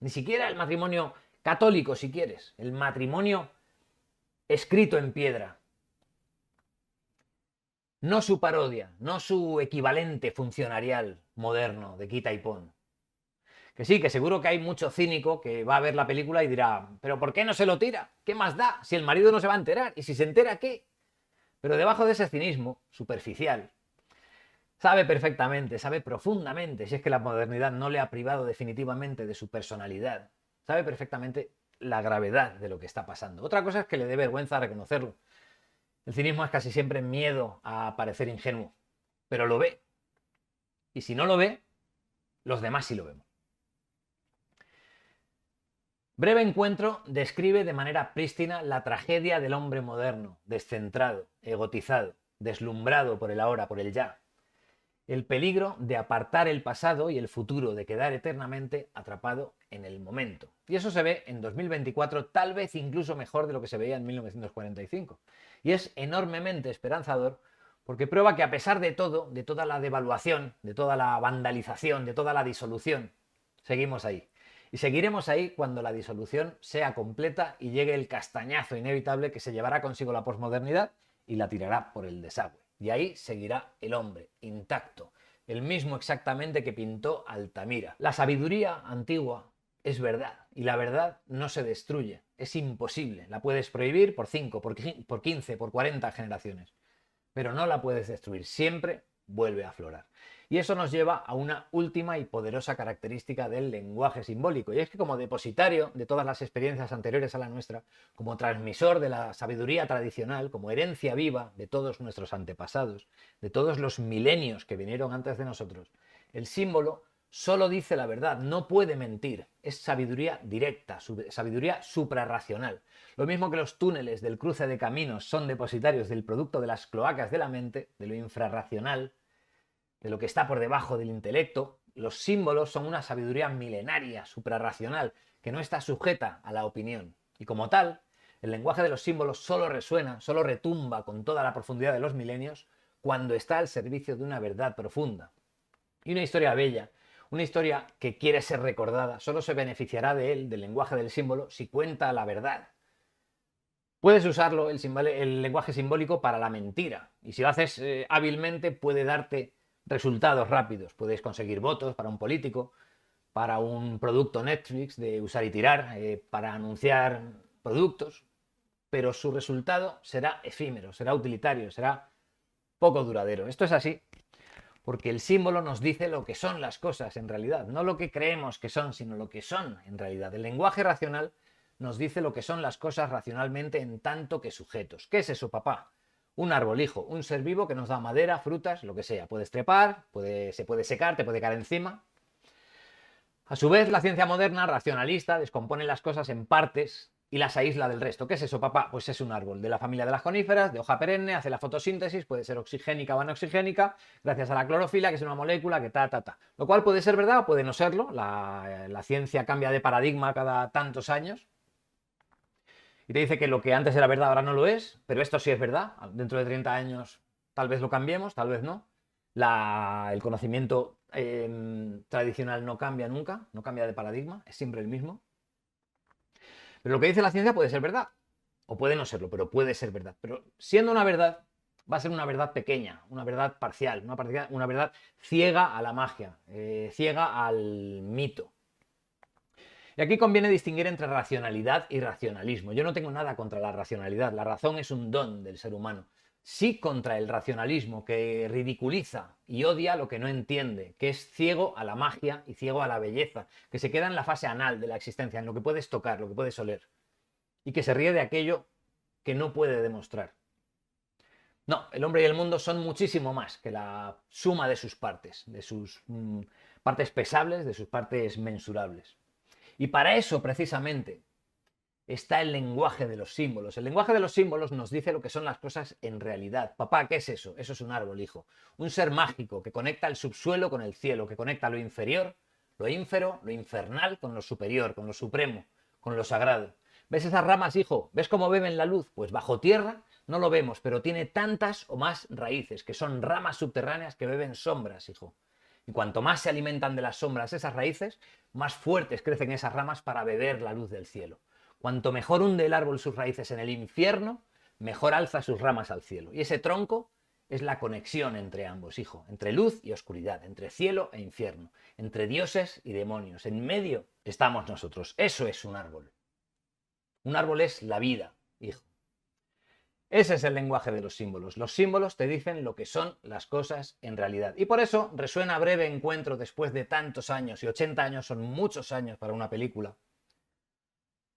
Speaker 1: Ni siquiera el matrimonio católico, si quieres, el matrimonio escrito en piedra. No su parodia, no su equivalente funcionarial moderno de quita y pon. Que sí, que seguro que hay mucho cínico que va a ver la película y dirá, ¿pero por qué no se lo tira? ¿Qué más da? Si el marido no se va a enterar. ¿Y si se entera, qué? Pero debajo de ese cinismo superficial, sabe perfectamente, sabe profundamente, si es que la modernidad no le ha privado definitivamente de su personalidad, sabe perfectamente la gravedad de lo que está pasando. Otra cosa es que le dé vergüenza reconocerlo. El cinismo es casi siempre miedo a parecer ingenuo, pero lo ve. Y si no lo ve, los demás sí lo vemos. Breve Encuentro describe de manera prístina la tragedia del hombre moderno, descentrado, egotizado. deslumbrado por el ahora, por el ya. El peligro de apartar el pasado y el futuro, de quedar eternamente atrapado en el momento. Y eso se ve en 2024, tal vez incluso mejor de lo que se veía en 1945. Y es enormemente esperanzador porque prueba que a pesar de todo, de toda la devaluación, de toda la vandalización, de toda la disolución, seguimos ahí. Y seguiremos ahí cuando la disolución sea completa y llegue el castañazo inevitable que se llevará consigo la posmodernidad y la tirará por el desagüe. Y ahí seguirá el hombre, intacto, el mismo exactamente que pintó Altamira. La sabiduría antigua es verdad, y la verdad no se destruye, es imposible. La puedes prohibir por 5, por 15, por 40 generaciones, pero no la puedes destruir, siempre vuelve a aflorar. Y eso nos lleva a una última y poderosa característica del lenguaje simbólico, y es que como depositario de todas las experiencias anteriores a la nuestra, como transmisor de la sabiduría tradicional, como herencia viva de todos nuestros antepasados, de todos los milenios que vinieron antes de nosotros, el símbolo solo dice la verdad, no puede mentir, es sabiduría directa, sabiduría suprarracional. Lo mismo que los túneles del cruce de caminos son depositarios del producto de las cloacas de la mente, de lo infrarracional, de lo que está por debajo del intelecto, los símbolos son una sabiduría milenaria, suprarracional, que no está sujeta a la opinión. Y como tal, el lenguaje de los símbolos solo resuena, solo retumba con toda la profundidad de los milenios cuando está al servicio de una verdad profunda. Y una historia bella, una historia que quiere ser recordada, solo se beneficiará de él, del lenguaje del símbolo, si cuenta la verdad. Puedes usarlo, el lenguaje simbólico, para la mentira. Y si lo haces hábilmente, puede darte resultados rápidos. Puedes conseguir votos para un político, para un producto Netflix de usar y tirar, para anunciar productos, pero su resultado será efímero, será utilitario, será poco duradero. Esto es así porque el símbolo nos dice lo que son las cosas en realidad, no lo que creemos que son, sino lo que son en realidad. El lenguaje racional nos dice lo que son las cosas racionalmente en tanto que sujetos. ¿Qué es eso, papá? Un árbol, hijo, un ser vivo que nos da madera, frutas, lo que sea. Puedes trepar, se puede secar, te puede caer encima. A su vez, la ciencia moderna, racionalista, descompone las cosas en partes y las aísla del resto. ¿Qué es eso, papá? Pues es un árbol de la familia de las coníferas, de hoja perenne, hace la fotosíntesis, puede ser oxigénica o anoxigénica, gracias a la clorofila, que es una molécula que ta. Lo cual puede ser verdad o puede no serlo. La ciencia cambia de paradigma cada tantos años. Y te dice que lo que antes era verdad ahora no lo es, pero esto sí es verdad. Dentro de 30 años tal vez lo cambiemos, tal vez no. El conocimiento tradicional no cambia nunca, no cambia de paradigma, es siempre el mismo. Pero lo que dice la ciencia puede ser verdad, o puede no serlo, pero puede ser verdad. Pero siendo una verdad, va a ser una verdad pequeña, una verdad parcial, una verdad ciega a la magia, ciega al mito. Y aquí conviene distinguir entre racionalidad y racionalismo. Yo no tengo nada contra la racionalidad, la razón es un don del ser humano. Sí contra el racionalismo, que ridiculiza y odia lo que no entiende, que es ciego a la magia y ciego a la belleza, que se queda en la fase anal de la existencia, en lo que puedes tocar, lo que puedes oler, y que se ríe de aquello que no puede demostrar. No, el hombre y el mundo son muchísimo más que la suma de sus partes, de sus partes pesables, de sus partes mensurables. Y para eso, precisamente, está el lenguaje de los símbolos. El lenguaje de los símbolos nos dice lo que son las cosas en realidad. Papá, ¿qué es eso? Eso es un árbol, hijo. Un ser mágico que conecta el subsuelo con el cielo, que conecta lo inferior, lo ínfero, lo infernal con lo superior, con lo supremo, con lo sagrado. ¿Ves esas ramas, hijo? ¿Ves cómo beben la luz? Pues bajo tierra no lo vemos, pero tiene tantas o más raíces, que son ramas subterráneas que beben sombras, hijo. Y cuanto más se alimentan de las sombras esas raíces, más fuertes crecen esas ramas para beber la luz del cielo. Cuanto mejor hunde el árbol sus raíces en el infierno, mejor alza sus ramas al cielo. Y ese tronco es la conexión entre ambos, hijo, entre luz y oscuridad, entre cielo e infierno, entre dioses y demonios. En medio estamos nosotros. Eso es un árbol. Un árbol es la vida, hijo. Ese es el lenguaje de los símbolos. Los símbolos te dicen lo que son las cosas en realidad. Y por eso resuena Breve Encuentro después de tantos años, y 80 años son muchos años para una película.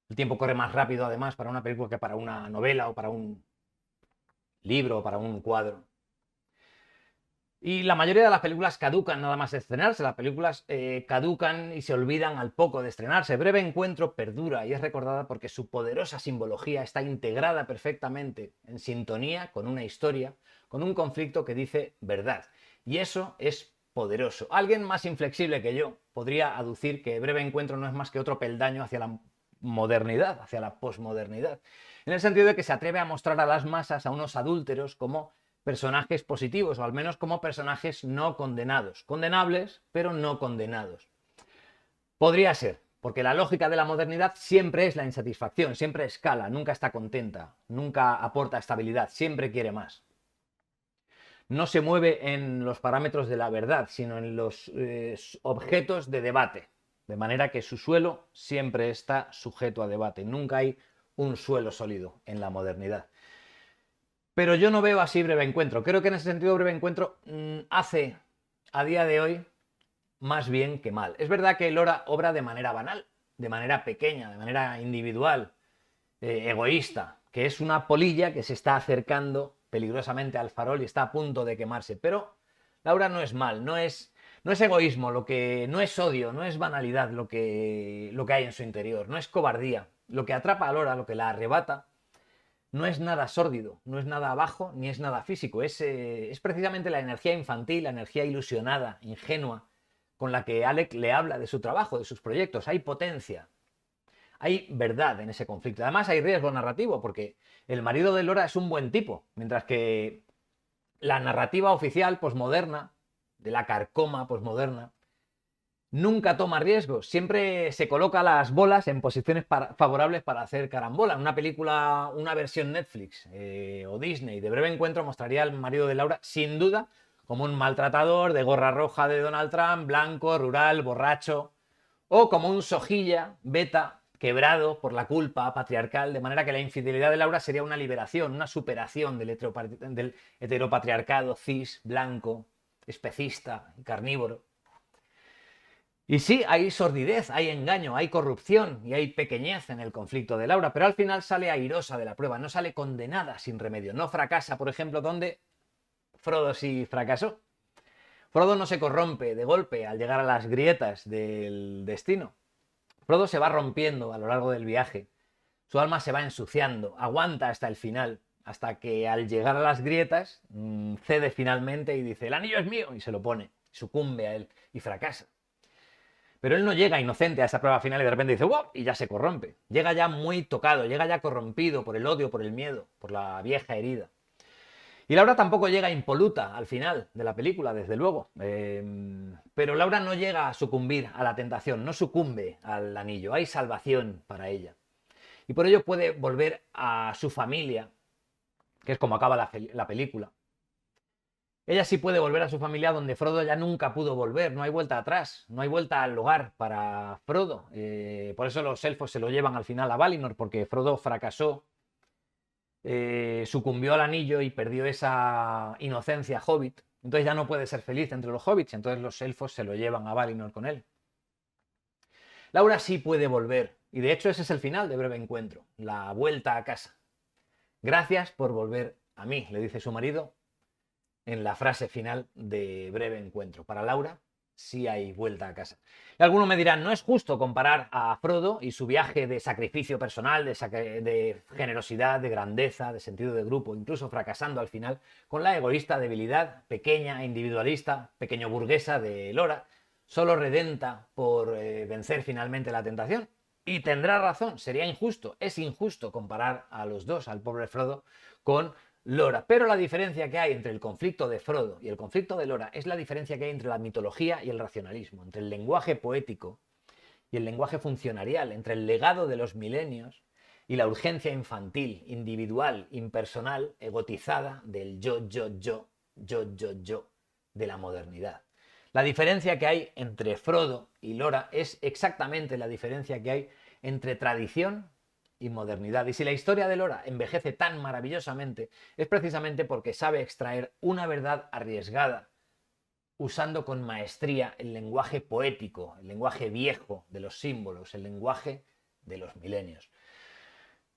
Speaker 1: El tiempo corre más rápido, además, para una película que para una novela o para un libro o para un cuadro. Y la mayoría de las películas caducan nada más estrenarse, las películas caducan y se olvidan al poco de estrenarse. Breve Encuentro perdura y es recordada porque su poderosa simbología está integrada perfectamente en sintonía con una historia, con un conflicto que dice verdad. Y eso es poderoso. Alguien más inflexible que yo podría aducir que Breve Encuentro no es más que otro peldaño hacia la modernidad, hacia la posmodernidad, en el sentido de que se atreve a mostrar a las masas a unos adúlteros como personajes positivos, o al menos como personajes no condenados. Condenables, pero no condenados. Podría ser, porque la lógica de la modernidad siempre es la insatisfacción, siempre escala, nunca está contenta, nunca aporta estabilidad, siempre quiere más. No se mueve en los parámetros de la verdad, sino en los objetos de debate, de manera que su suelo siempre está sujeto a debate. Nunca hay un suelo sólido en la modernidad. Pero yo no veo así Breve Encuentro. Creo que en ese sentido Breve Encuentro hace a día de hoy más bien que mal. Es verdad que Lora obra de manera banal, de manera pequeña, de manera individual, egoísta, que es una polilla que se está acercando peligrosamente al farol y está a punto de quemarse. Pero Laura no es mal, no es egoísmo, no es odio, no es banalidad lo que hay en su interior, no es cobardía. Lo que atrapa a Lora, lo que la arrebata, no es nada sórdido, no es nada bajo, ni es nada físico. Es precisamente la energía infantil, la energía ilusionada, ingenua, con la que Alec le habla de su trabajo, de sus proyectos. Hay potencia, hay verdad en ese conflicto. Además hay riesgo narrativo, porque el marido de Lora es un buen tipo, mientras que la narrativa oficial posmoderna, de la carcoma posmoderna, nunca toma riesgos, siempre se coloca las bolas en posiciones favorables para hacer carambola. En una película, una versión Netflix o Disney de Breve Encuentro mostraría al marido de Laura, sin duda, como un maltratador de gorra roja de Donald Trump, blanco, rural, borracho, o como un sojilla, beta, quebrado por la culpa patriarcal, de manera que la infidelidad de Laura sería una liberación, una superación del heteropatriarcado cis, blanco, especista y carnívoro. Y sí, hay sordidez, hay engaño, hay corrupción y hay pequeñez en el conflicto de Laura, pero al final sale airosa de la prueba, no sale condenada sin remedio. No fracasa, por ejemplo, donde Frodo sí fracasó. Frodo no se corrompe de golpe al llegar a las grietas del destino. Frodo se va rompiendo a lo largo del viaje. Su alma se va ensuciando, aguanta hasta el final, hasta que al llegar a las grietas cede finalmente y dice: el anillo es mío, y se lo pone, sucumbe a él y fracasa. Pero él no llega inocente a esa prueba final y de repente dice ¡wow! Y ya se corrompe. Llega ya muy tocado, llega ya corrompido por el odio, por el miedo, por la vieja herida. Y Laura tampoco llega impoluta al final de la película, desde luego. Pero Laura no llega a sucumbir a la tentación, no sucumbe al anillo. Hay salvación para ella. Y por ello puede volver a su familia, que es como acaba la película. Ella sí puede volver a su familia donde Frodo ya nunca pudo volver, no hay vuelta atrás, no hay vuelta al hogar para Frodo. Por eso los elfos se lo llevan al final a Valinor, porque Frodo fracasó, sucumbió al anillo y perdió esa inocencia hobbit. Entonces ya no puede ser feliz entre los hobbits, entonces los elfos se lo llevan a Valinor con él. Laura sí puede volver, y de hecho ese es el final de Breve Encuentro, la vuelta a casa. Gracias por volver a mí, le dice su marido en la frase final de Breve Encuentro. Para Laura sí hay vuelta a casa. Y algunos me dirán, no es justo comparar a Frodo y su viaje de sacrificio personal, de generosidad, de grandeza, de sentido de grupo, incluso fracasando al final, con la egoísta debilidad, pequeña, individualista, pequeño burguesa de Lora, solo redenta por vencer finalmente la tentación. Y tendrá razón, sería injusto, es injusto comparar a los dos, al pobre Frodo, con Lora. Pero la diferencia que hay entre el conflicto de Frodo y el conflicto de Lora es la diferencia que hay entre la mitología y el racionalismo, entre el lenguaje poético y el lenguaje funcionarial, entre el legado de los milenios y la urgencia infantil, individual, impersonal, egotizada del yo de la modernidad. La diferencia que hay entre Frodo y Lora es exactamente la diferencia que hay entre tradición y modernidad. Y si la historia de Lora envejece tan maravillosamente, es precisamente porque sabe extraer una verdad arriesgada, usando con maestría el lenguaje poético, el lenguaje viejo de los símbolos, el lenguaje de los milenios.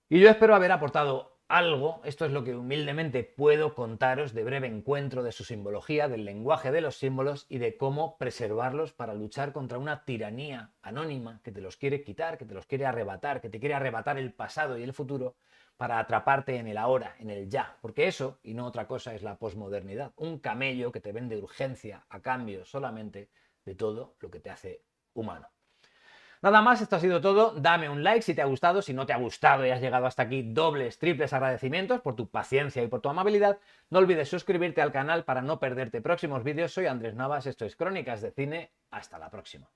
Speaker 1: Y yo espero haber aportado algo, esto es lo que humildemente puedo contaros de breve encuentro de su simbología, del lenguaje de los símbolos y de cómo preservarlos para luchar contra una tiranía anónima que te los quiere quitar, que te los quiere arrebatar, que te quiere arrebatar el pasado y el futuro para atraparte en el ahora, en el ya. Porque eso, y no otra cosa, es la posmodernidad. Un camello que te vende urgencia a cambio solamente de todo lo que te hace humano. Nada más, esto ha sido todo. Dame un like si te ha gustado. Si no te ha gustado y has llegado hasta aquí, dobles, triples agradecimientos por tu paciencia y por tu amabilidad. No olvides suscribirte al canal para no perderte próximos vídeos. Soy Andrés Navas, esto es Crónicas de Cine. Hasta la próxima.